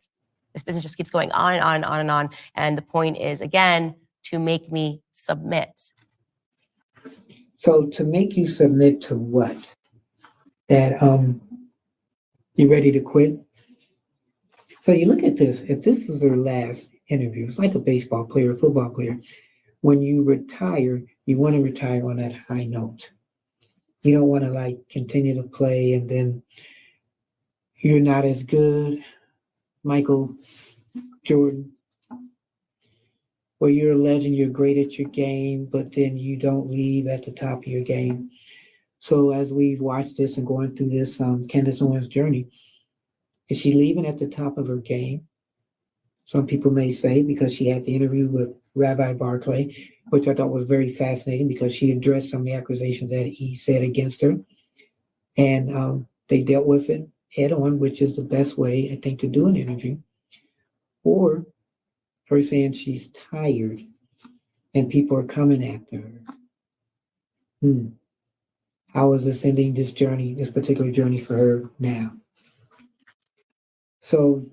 This business just keeps going on and on and on and on. And the point is, again, to make me submit. So to make you submit to what? That you ready to quit? So you look at this, if this was their last interview, it's like a baseball player, a football player. When you retire, you want to retire on that high note. You don't want to like continue to play and then you're not as good, Michael Jordan, or you're a legend, you're great at your game, but then you don't leave at the top of your game. So as we've watched this and going through this Candace Owens journey, is she leaving at the top of her game? Some people may say because she had the interview with Rabbi Barclay, which I thought was very fascinating because she addressed some of the accusations that he said against her. And they dealt with it head on, which is the best way, I think, to do an interview. Or her saying she's tired and people are coming after her. How is this ending this journey, this particular journey for her now? So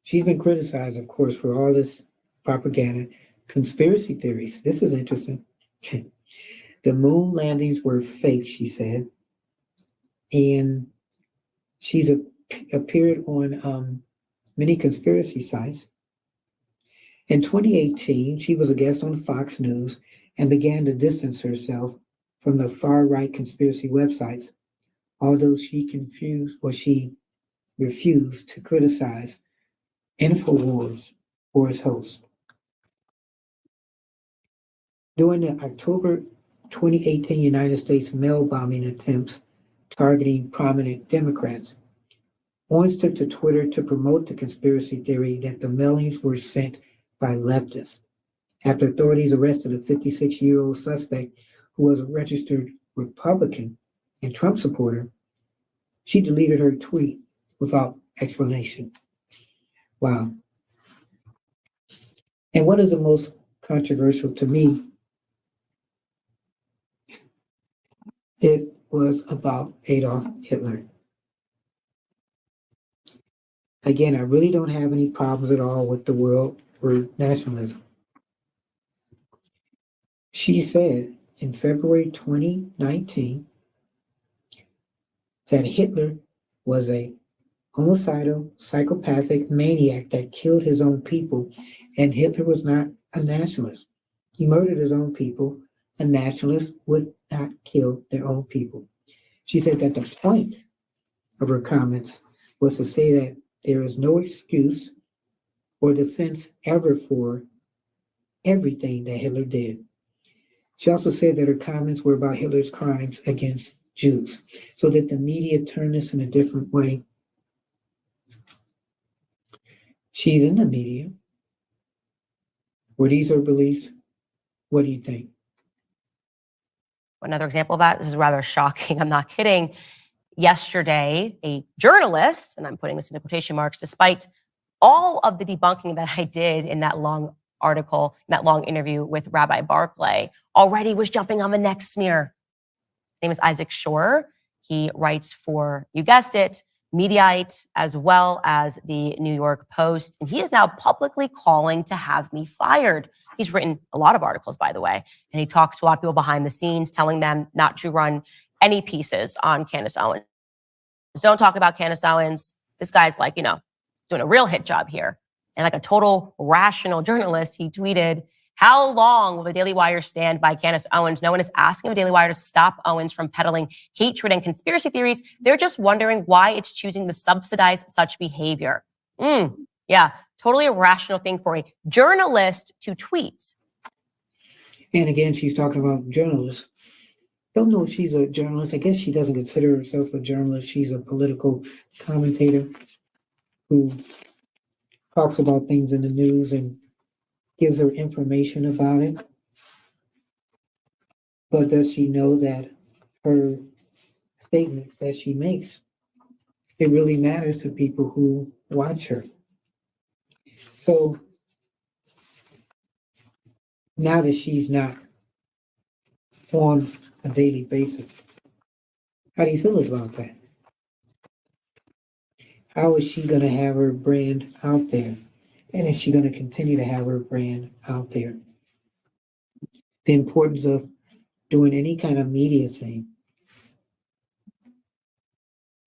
she's been criticized, of course, for all this propaganda, conspiracy theories. This is interesting. The moon landings were fake, she said. And she's appeared on many conspiracy sites. In 2018, she was a guest on Fox News and began to distance herself from the far-right conspiracy websites, although she refused to criticize InfoWars or its host. During the October 2018 United States mail bombing attempts targeting prominent Democrats, Owens took to Twitter to promote the conspiracy theory that the mailings were sent by leftists. After authorities arrested a 56-year-old suspect who was a registered Republican and Trump supporter, she deleted her tweet without explanation. Wow. And what is the most controversial to me? It was about Adolf Hitler. Again, I really don't have any problems at all with the world for nationalism. She said in February 2019 that Hitler was a homicidal, psychopathic maniac that killed his own people, and Hitler was not a nationalist. He murdered his own people. A nationalist would not kill their own people. She said that the point of her comments was to say that there is no excuse or defense ever for everything that Hitler did. She also said that her comments were about Hitler's crimes against Jews. So that the media turned this in a different way. She's in the media. Were these her beliefs? What do you think? Another example of that, this is rather shocking. I'm not kidding. Yesterday, a journalist, and I'm putting this into quotation marks, despite all of the debunking that I did in that long article, in that long interview with Rabbi Barclay, already was jumping on the next smear. His name is Isaac Shore. He writes for, you guessed it, Mediaite, as well as the New York Post. And he is now publicly calling to have me fired. He's written a lot of articles, by the way, and he talks to a lot of people behind the scenes, telling them not to run any pieces on Candace Owens. Don't talk about Candace Owens. This guy's like, doing a real hit job here. And like a total rational journalist, he tweeted, how long will the Daily Wire stand by Candace Owens? No one is asking the Daily Wire to stop Owens from peddling hatred and conspiracy theories. They're just wondering why it's choosing to subsidize such behavior. Yeah, totally a rational thing for a journalist to tweet. And again, she's talking about journalists. Don't know if she's a journalist. I guess she doesn't consider herself a journalist. She's a political commentator who talks about things in the news and gives her information about it. But does she know that her statements that she makes, it really matters to people who watch her? So now that she's not on a daily basis, how do you feel about that? How is she going to have her brand out there? And is she going to continue to have her brand out there? The importance of doing any kind of media thing.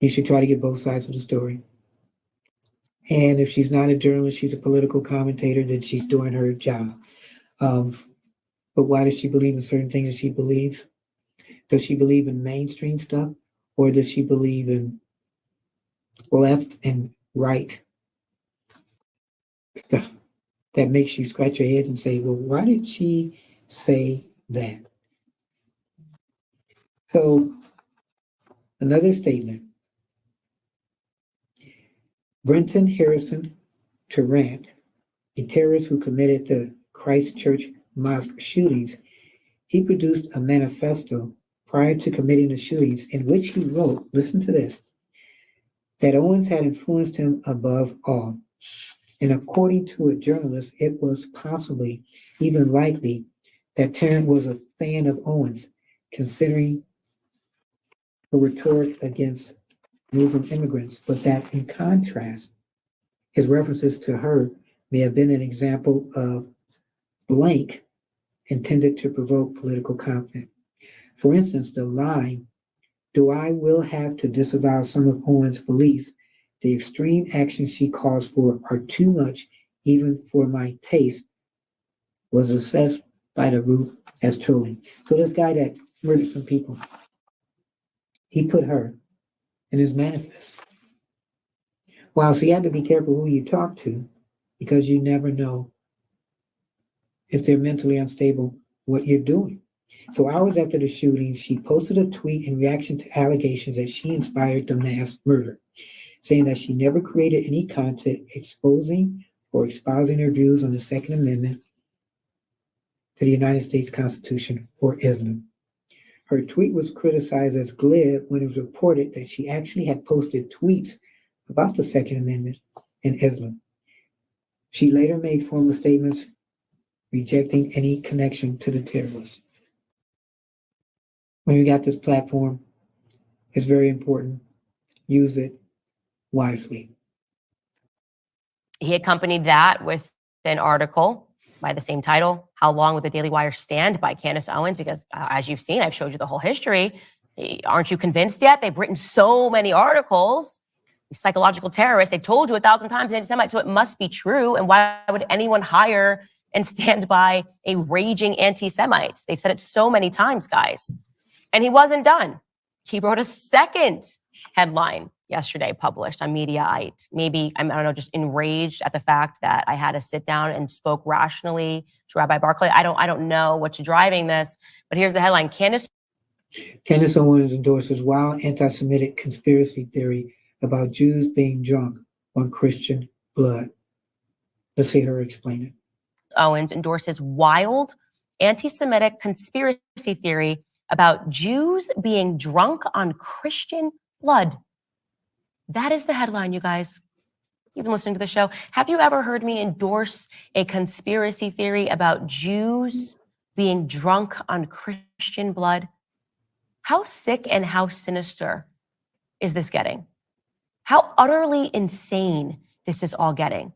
You should try to get both sides of the story. And if she's not a journalist, she's a political commentator, then she's doing her job. But why does she believe in certain things that she believes? Does she believe in mainstream stuff? Or does she believe in left and right stuff that makes you scratch your head and say, well, why did she say that? So, another statement. Brenton Harrison Tarrant, a terrorist who committed the Christchurch mosque shootings, he produced a manifesto prior to committing the shootings in which he wrote, listen to this, that Owens had influenced him above all. And according to a journalist, it was possibly even likely that Tarrant was a fan of Owens, considering her rhetoric against Muslim immigrants, but that in contrast, his references to her may have been an example of blank intended to provoke political conflict. For instance, the line, though I will have to disavow some of Owens' beliefs, the extreme actions she calls for are too much even for my taste, was assessed by the group as trolling. So this guy that murdered some people, he put her in his manifest. Wow, so you have to be careful who you talk to, because you never know if they're mentally unstable, what you're doing. So hours after the shooting, she posted a tweet in reaction to allegations that she inspired the mass murder, saying that she never created any content exposing or espousing her views on the Second Amendment to the United States Constitution or Islam. Her tweet was criticized as glib when it was reported that she actually had posted tweets about the Second Amendment and Islam. She later made formal statements rejecting any connection to the terrorists. When you got this platform, it's very important. Use it wisely. He accompanied that with an article by the same title, How Long Will the Daily Wire Stand by Candace Owens, because as you've seen, I've showed you the whole history. Aren't you convinced yet? They've written so many articles. These psychological terrorists, they've told you 1,000 times anti-Semite, so it must be true. And why would anyone hire and stand by a raging anti-Semite? They've said it so many times, guys. And he wasn't done. He wrote a second headline yesterday published on Mediaite. Maybe, I don't know, just enraged at the fact that I had to sit down and spoke rationally to Rabbi Barclay. I don't know what's driving this, but here's the headline. Candace Owens endorses wild anti-Semitic conspiracy theory about Jews being drunk on Christian blood. Let's hear her explain it. Owens endorses wild anti-Semitic conspiracy theory about Jews being drunk on Christian blood. That is the headline, you guys. You've been listening to the show. Have you ever heard me endorse a conspiracy theory about Jews being drunk on Christian blood? How sick and how sinister is this getting? How utterly insane this is all getting.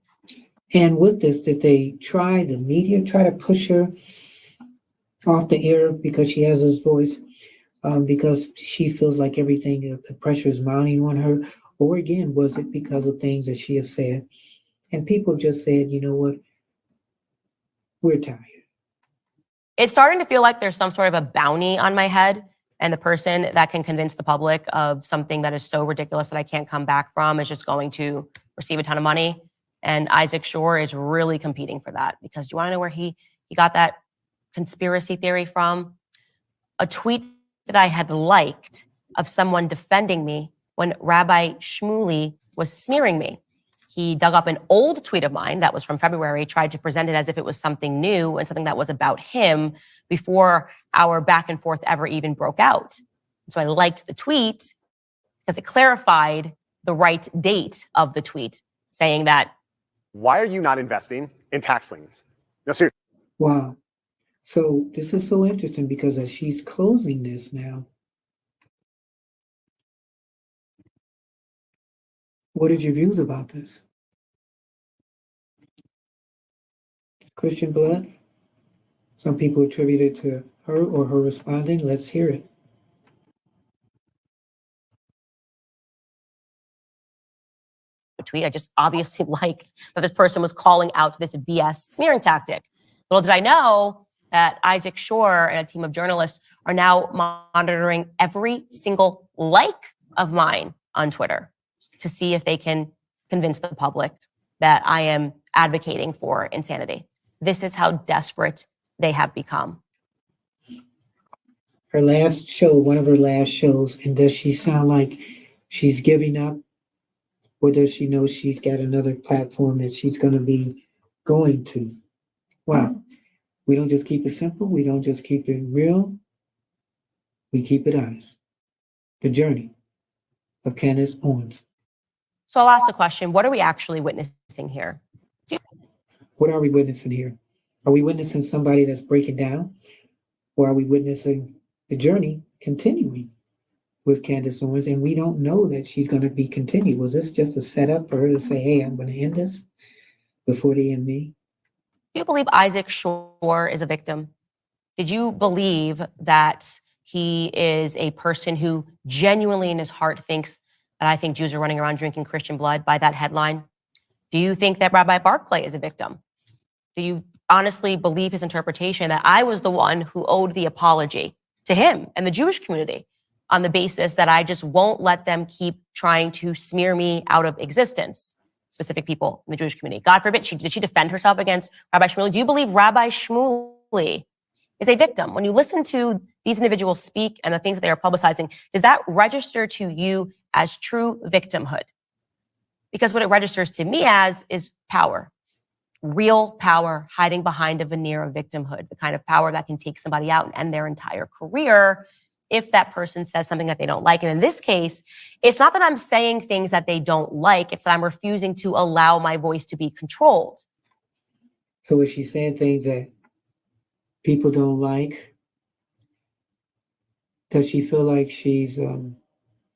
And with this, did the media try to push her off the air because she has this voice, because she feels like everything, the pressure is mounting on her? Or again, was it because of things that she has said? And people just said, you know what? We're tired. It's starting to feel like there's some sort of a bounty on my head, and the person that can convince the public of something that is so ridiculous that I can't come back from is just going to receive a ton of money. And Isaac Shore is really competing for that, because do you want to know where he got that conspiracy theory from? A tweet that I had liked of someone defending me when Rabbi Shmuley was smearing me. He dug up an old tweet of mine that was from February, tried to present it as if it was something new and something that was about him before our back and forth ever even broke out. So I liked the tweet because it clarified the right date of the tweet, saying that, why are you not investing in tax liens? No, seriously. Wow. So this is so interesting, because as she's closing this now, what are your views about this? Christian blood? Some people attribute it to her or her responding. Let's hear it. tweet. I just obviously liked that this person was calling out this BS smearing tactic. Little did I know that Isaac Shore and a team of journalists are now monitoring every single like of mine on Twitter to see if they can convince the public that I am advocating for insanity. This is how desperate they have become. Her last show, one of her last shows, and does she sound like she's giving up? Or does she know she's got another platform that she's going to be going to? Wow. We don't just keep it simple. We don't just keep it real. We keep it honest. The journey of Candace Owens. So I'll ask the question, what are we actually witnessing here? What are we witnessing here? Are we witnessing somebody that's breaking down? Or are we witnessing the journey continuing with Candace Owens? And we don't know that she's going to be continued. Was this just a setup for her to say, hey, I'm going to end this before they end me? Do you believe Isaac Shore is a victim? Did you believe that he is a person who genuinely in his heart thinks that I think Jews are running around drinking Christian blood by that headline? Do you think that Rabbi Barclay is a victim? Do you honestly believe his interpretation that I was the one who owed the apology to him and the Jewish community on the basis that I just won't let them keep trying to smear me out of existence? Specific people in the Jewish community. God forbid, did she defend herself against Rabbi Shmuley? Do you believe Rabbi Shmuley is a victim? When you listen to these individuals speak and the things that they are publicizing, does that register to you as true victimhood? Because what it registers to me as is power. Real power hiding behind a veneer of victimhood, the kind of power that can take somebody out and end their entire career if that person says something that they don't like. And in this case, it's not that I'm saying things that they don't like, it's that I'm refusing to allow my voice to be controlled. So is she saying things that people don't like? Does she feel like she's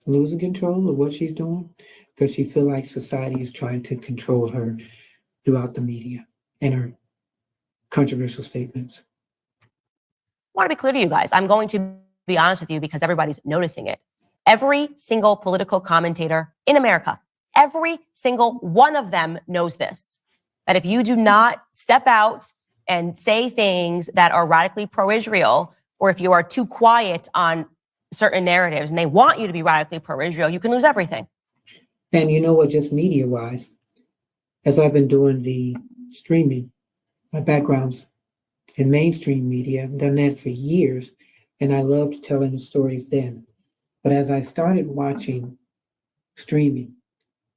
losing control of what she's doing? Does she feel like society is trying to control her throughout the media and her controversial statements? I want to be clear to you guys. I'm going to be honest with you because everybody's noticing it. Every single political commentator in America, every single one of them knows this, that if you do not step out and say things that are radically pro-Israel, or if you are too quiet on certain narratives and they want you to be radically pro-Israel, you can lose everything. And you know what, just media-wise, as I've been doing the streaming, my background's in mainstream media. I've done that for years, and I loved telling the stories then. But as I started watching streaming,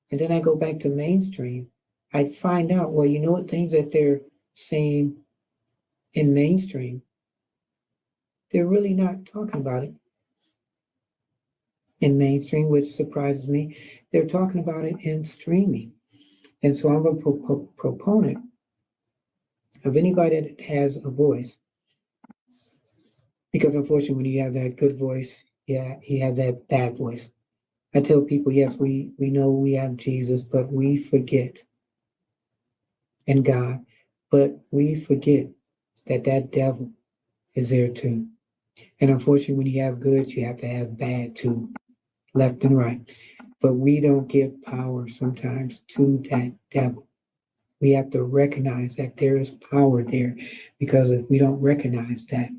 and then I go back to mainstream, I find out, well, you know what, things that they're saying in mainstream, they're really not talking about it in mainstream, which surprises me. They're talking about it in streaming. And so I'm a proponent of anybody that has a voice, because unfortunately, when you have that good voice, yeah, you have that bad voice. I tell people, yes, we know we have Jesus, but we forget, and God, but we forget that that devil is there too. And unfortunately, when you have good, you have to have bad too, left and right. But we don't give power sometimes to that devil. We have to recognize that there is power there, because if we don't recognize that,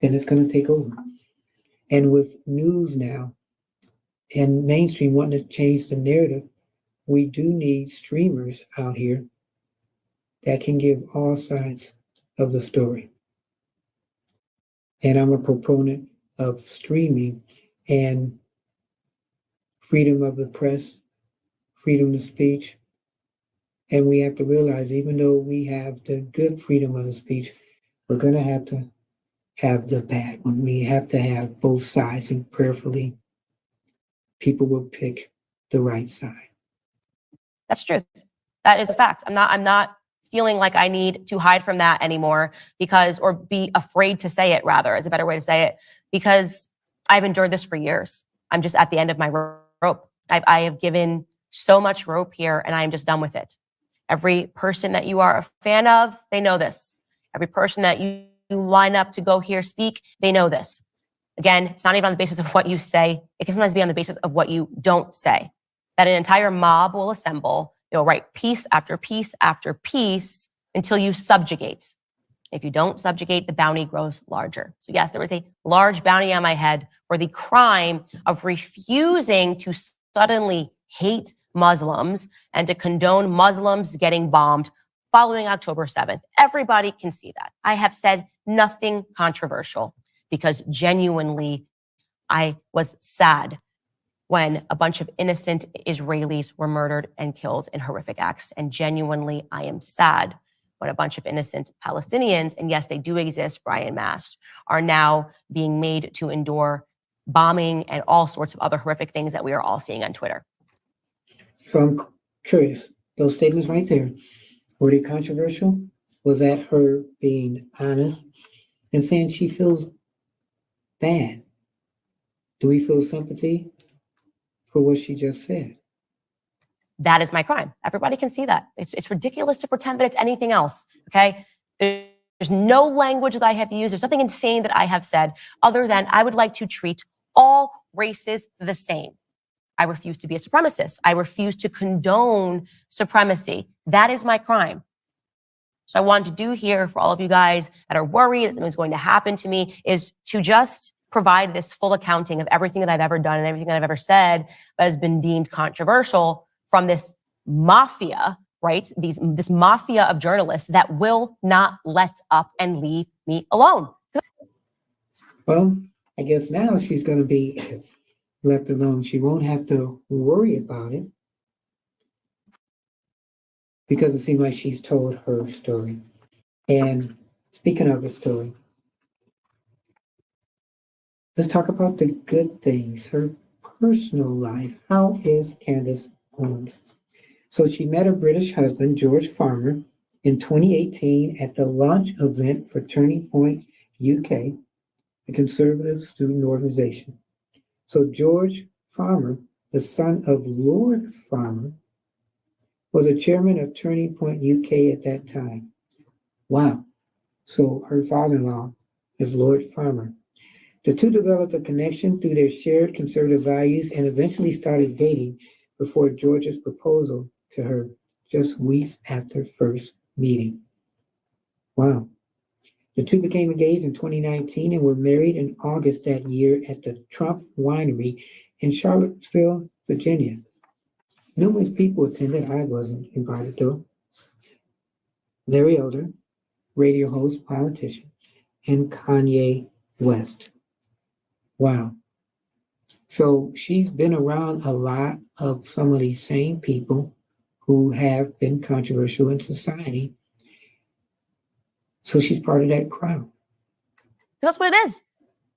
then it's going to take over. And with news now and mainstream wanting to change the narrative, we do need streamers out here that can give all sides of the story. And I'm a proponent of streaming and freedom of the press, freedom of speech. And we have to realize, even though we have the good freedom of the speech, we're going to have the bad one. We have to have both sides, and prayerfully, people will pick the right side. That's truth. That is a fact. I'm not feeling like I need to hide from that anymore, because, or be afraid to say it, rather, is a better way to say it, because I've endured this for years. I'm just at the end of my rope. I have given so much rope here, and I am just done with it. Every person that you are a fan of, they know this. Every person that you line up to go here speak, they know this. Again, it's not even on the basis of what you say. It can sometimes be on the basis of what you don't say. That an entire mob will assemble. They'll write piece after piece after piece until you subjugate. If you don't subjugate, the bounty grows larger. So yes, there was a large bounty on my head for the crime of refusing to suddenly hate Muslims and to condone Muslims getting bombed following October 7th. Everybody can see that. I have said nothing controversial, because genuinely I was sad when a bunch of innocent Israelis were murdered and killed in horrific acts. And genuinely, I am sad when a bunch of innocent Palestinians, and yes, they do exist, Brian Mast, are now being made to endure bombing and all sorts of other horrific things that we are all seeing on Twitter. So I'm curious, those statements right there, were they controversial? Was that her being honest and saying she feels bad? Do we feel sympathy for what she just said? That is my crime. Everybody can see that. It's ridiculous to pretend that it's anything else, okay? There's no language that I have used. There's nothing insane that I have said other than I would like to treat all races the same. I refuse to be a supremacist. I refuse to condone supremacy. That is my crime. So I wanted to do here for all of you guys that are worried that something's going to happen to me is to just provide this full accounting of everything that I've ever done and everything that I've ever said that has been deemed controversial from this mafia, right? This mafia of journalists that will not let up and leave me alone. Well, I guess now she's going to be left alone. She won't have to worry about it, because it seems like she's told her story. And speaking of the story, let's talk about the good things, her personal life. How is Candace Owens? So she met her British husband, George Farmer, in 2018 at the launch event for Turning Point UK, a conservative student organization. So George Farmer, the son of Lord Farmer, was a chairman of Turning Point UK at that time. Wow. So her father-in-law is Lord Farmer. The two developed a connection through their shared conservative values and eventually started dating before George's proposal to her just weeks after first meeting. Wow. The two became engaged in 2019 and were married in August that year at the Trump Winery in Charlottesville, Virginia. Numerous people attended. I wasn't invited though. Larry Elder, radio host, politician, and Kanye West. Wow. So she's been around a lot of some of these same people who have been controversial in society. So she's part of that crowd. That's what it is.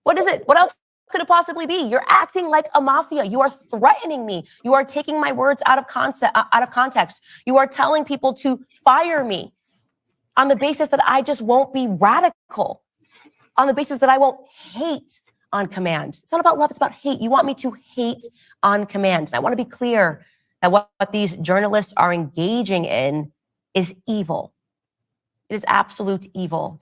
What is it? What else could it possibly be? You're acting like a mafia. You are threatening me. You are taking my words out of context. You are telling people to fire me on the basis that I just won't be radical, on the basis that I won't hate on command. It's not about love, it's about hate. You want me to hate on command. And I want to be clear that what these journalists are engaging in is evil. It is absolute evil.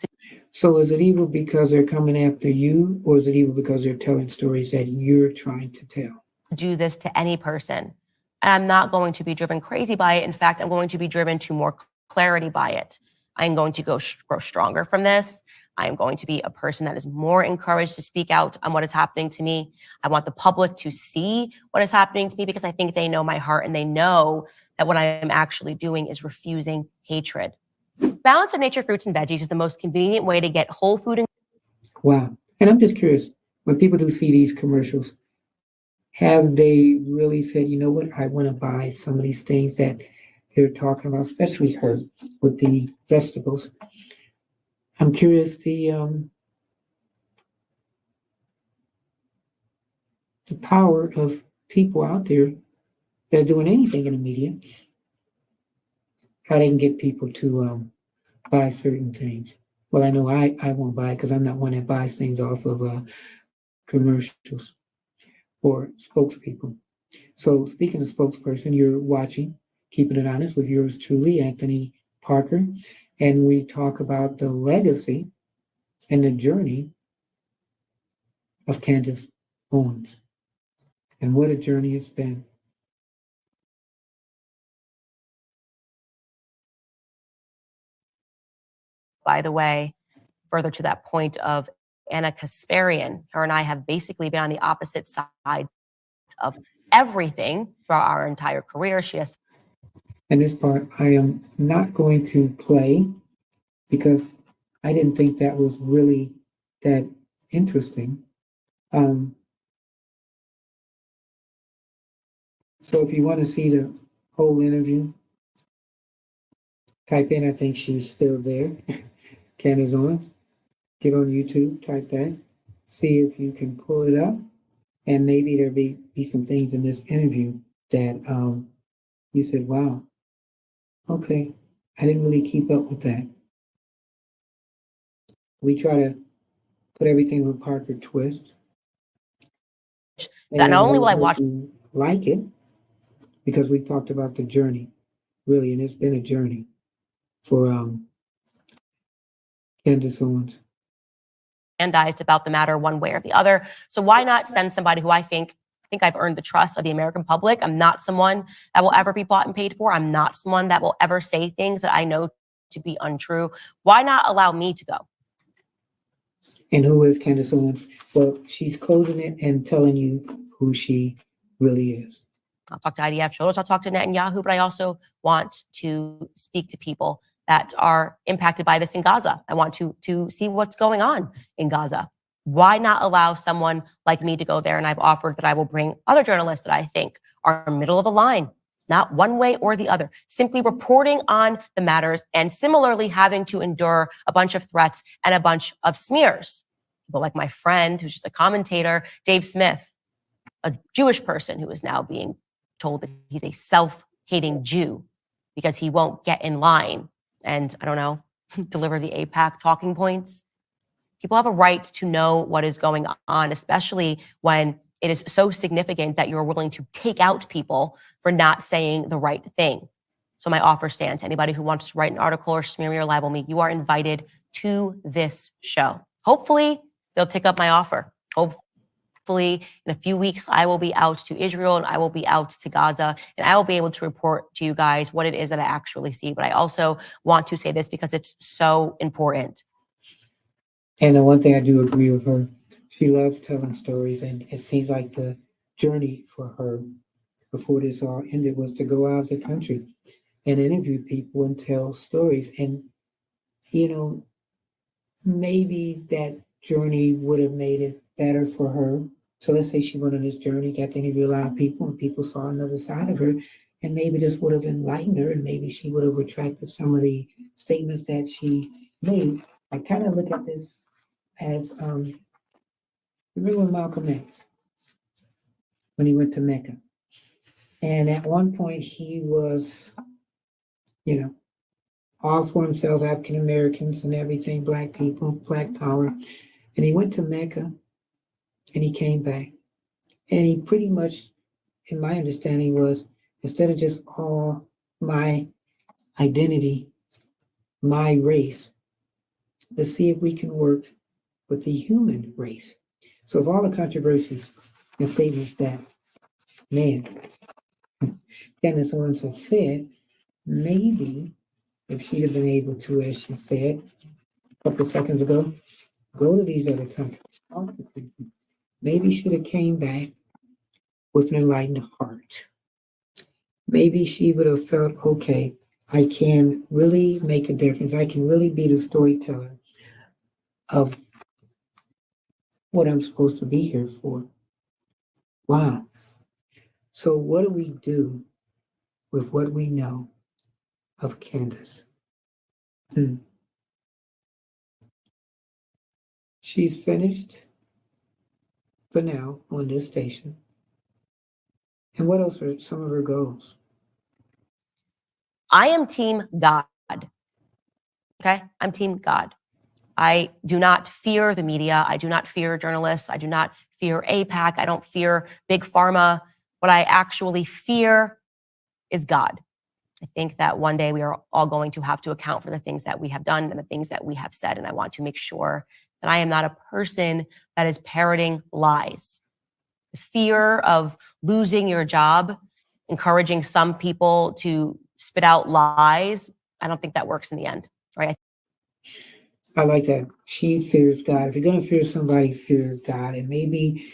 So is it evil because they're coming after you, or is it evil because they're telling stories that you're trying to tell? Do this to any person. And I'm not going to be driven crazy by it. In fact, I'm going to be driven to more clarity by it. I'm going to grow stronger from this. I am going to be a person that is more encouraged to speak out on what is happening to me. I want the public to see what is happening to me because I think they know my heart and they know that what I am actually doing is refusing hatred. Balance of nature fruits and veggies is the most convenient way to get whole food. Wow. And I'm just curious, when people do see these commercials, have they really said, you know what, I want to buy some of these things that they're talking about, especially her with the vegetables? I'm curious the power of people out there that are doing anything in the media, how they can get people to buy certain things. Well, I know I won't buy it because I'm not one that buys things off of commercials or spokespeople. So speaking of spokesperson, you're watching Keeping It Honest with yours truly, Anthony Parker, and we talk about the legacy and the journey of Candace Owens. And what a journey it's been. By the way, further to that point of Anna Kasparian, her and I have basically been on the opposite side of everything throughout our entire career. She has. And this part I am not going to play because I didn't think that was really that interesting. So if you want to see the whole interview, type in, I think she's still there, Candace Owens. Get on YouTube, type that, see if you can pull it up, and maybe there'll be some things in this interview that you said, wow, okay, I didn't really keep up with that. We try to put everything with Parker Twist. Not only will I watch, you like it, because we talked about the journey, really, and it's been a journey for Candace Owens. About the matter one way or the other. So why not send somebody who I think I've earned the trust of the American public. I'm not someone that will ever be bought and paid for. I'm not someone that will ever say things that I know to be untrue. Why not allow me to go? And who is Candace Owens? Well, she's closing it and telling you who she really is. I'll talk to IDF shoulders, I'll talk to Netanyahu, but I also want to speak to people that are impacted by this in Gaza. I want to see what's going on in Gaza. Why not allow someone like me to go there? And I've offered that I will bring other journalists that I think are middle of the line, not one way or the other, simply reporting on the matters and similarly having to endure a bunch of threats and a bunch of smears. People like my friend, who's just a commentator, Dave Smith, a Jewish person who is now being told that he's a self-hating Jew because he won't get in line and, I don't know, deliver the AIPAC talking points. People have a right to know what is going on, especially when it is so significant that you're willing to take out people for not saying the right thing. So my offer stands. Anybody who wants to write an article or smear me or libel me, you are invited to this show. Hopefully, they'll take up my offer. Hopefully, in a few weeks, I will be out to Israel and I will be out to Gaza and I will be able to report to you guys what it is that I actually see. But I also want to say this because it's so important. And the one thing I do agree with her, she loves telling stories, and it seems like the journey for her before this all ended was to go out of the country and interview people and tell stories. And, you know, maybe that journey would have made it better for her. So let's say she went on this journey, got to interview a lot of people, and people saw another side of her. And maybe this would have enlightened her, and maybe she would have retracted some of the statements that she made. I kind of look at this as remember Malcolm X when he went to Mecca. And at one point he was, you know, all for himself, African Americans and everything, black people, black power. And he went to Mecca and he came back. And he pretty much, in my understanding, was instead of just all my identity, my race, let's see if we can work with the human race. So of all the controversies and statements that, man, Candace Owens has said, maybe if she'd have been able to, as she said a couple of seconds ago, go to these other countries, talk to people, maybe she'd have came back with an enlightened heart. Maybe she would have felt, okay, I can really make a difference. I can really be the storyteller of what I'm supposed to be here for. Wow. So what do we do with what we know of Candace? She's finished for now on this station. And what else are some of her goals? I am team God. Okay? I'm team God. I do not fear the media. I do not fear journalists. I do not fear APAC. I don't fear big pharma. What I actually fear is God. I think that one day we are all going to have to account for the things that we have done and the things that we have said. And I want to make sure that I am not a person that is parroting lies. The fear of losing your job, encouraging some people to spit out lies, I don't think that works in the end, right? I like that. She fears God. If you're going to fear somebody, fear God. And maybe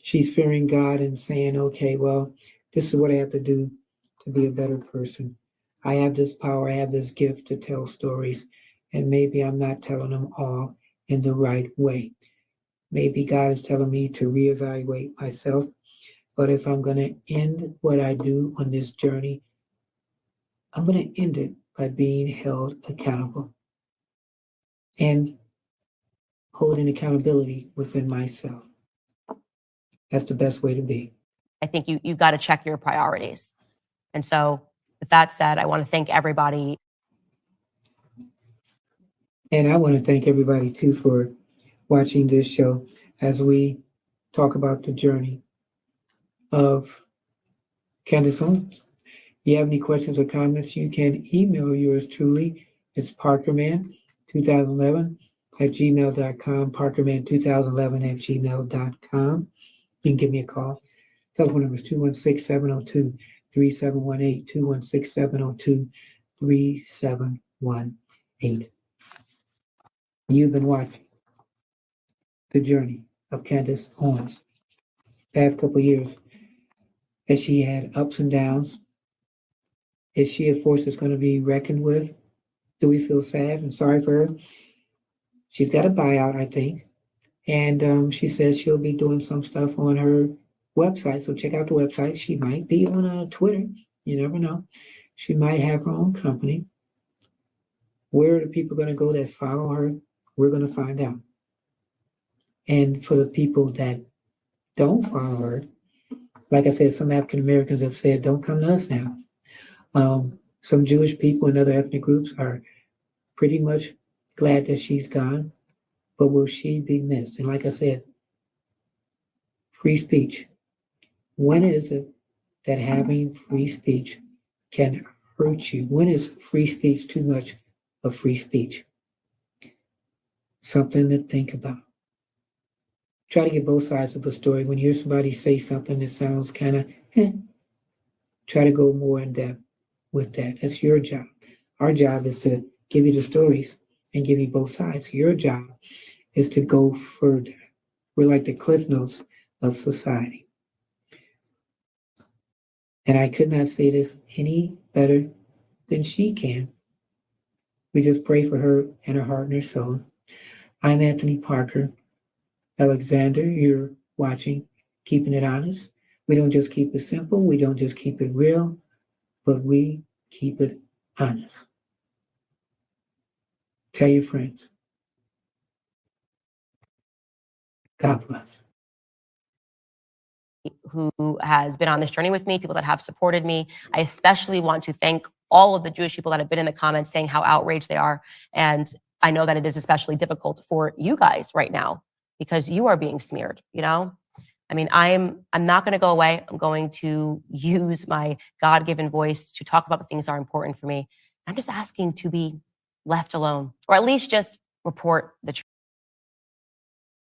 she's fearing God and saying, okay, well, this is what I have to do to be a better person. I have this power, I have this gift to tell stories, and maybe I'm not telling them all in the right way. Maybe God is telling me to reevaluate myself. But if I'm going to end what I do on this journey, I'm going to end it by being held accountable and holding accountability within myself. That's the best way to be. I think you got to check your priorities. And so with that said, I want to thank everybody. And I want to thank everybody too for watching this show as we talk about the journey of Candace Owens. If you have any questions or comments, you can email yours truly. It's parkerman2011@gmail.com, parkerman2011@gmail.com. You can give me a call. Telephone number is 216-702-3718, 216-702-3718. You've been watching the journey of Candace Owens. Past couple of years, as she had ups and downs. Is she a force that's going to be reckoned with? Do we feel sad and sorry for her? She's got a buyout, I think. And she says she'll be doing some stuff on her website. So check out the website. She might be on Twitter. You never know. She might have her own company. Where are the people going to go that follow her? We're going to find out. And for the people that don't follow her, like I said, some African Americans have said, don't come to us now. Some Jewish people and other ethnic groups are pretty much glad that she's gone, but will she be missed? And like I said, free speech. When is it that having free speech can hurt you? When is free speech too much of free speech? Something to think about. Try to get both sides of the story. When you hear somebody say something that sounds kind of, try to go more in depth with that. That's your job. Our job is to give you the stories and give you both sides. Your job is to go further. We're like the cliff notes of society. And I could not say this any better than she can. We just pray for her and her heart and her soul. I'm Anthony Parker. Alexander, you're watching Keeping It Honest. We don't just keep it simple. We don't just keep it real, but we keep it honest. Tell your friends. God bless. Who has been on this journey with me, people that have supported me. I especially want to thank all of the Jewish people that have been in the comments saying how outraged they are. And I know that it is especially difficult for you guys right now because you are being smeared, you know? I mean, I'm not going to go away. I'm going to use my God-given voice to talk about the things that are important for me. I'm just asking to be left alone, or at least just report the truth.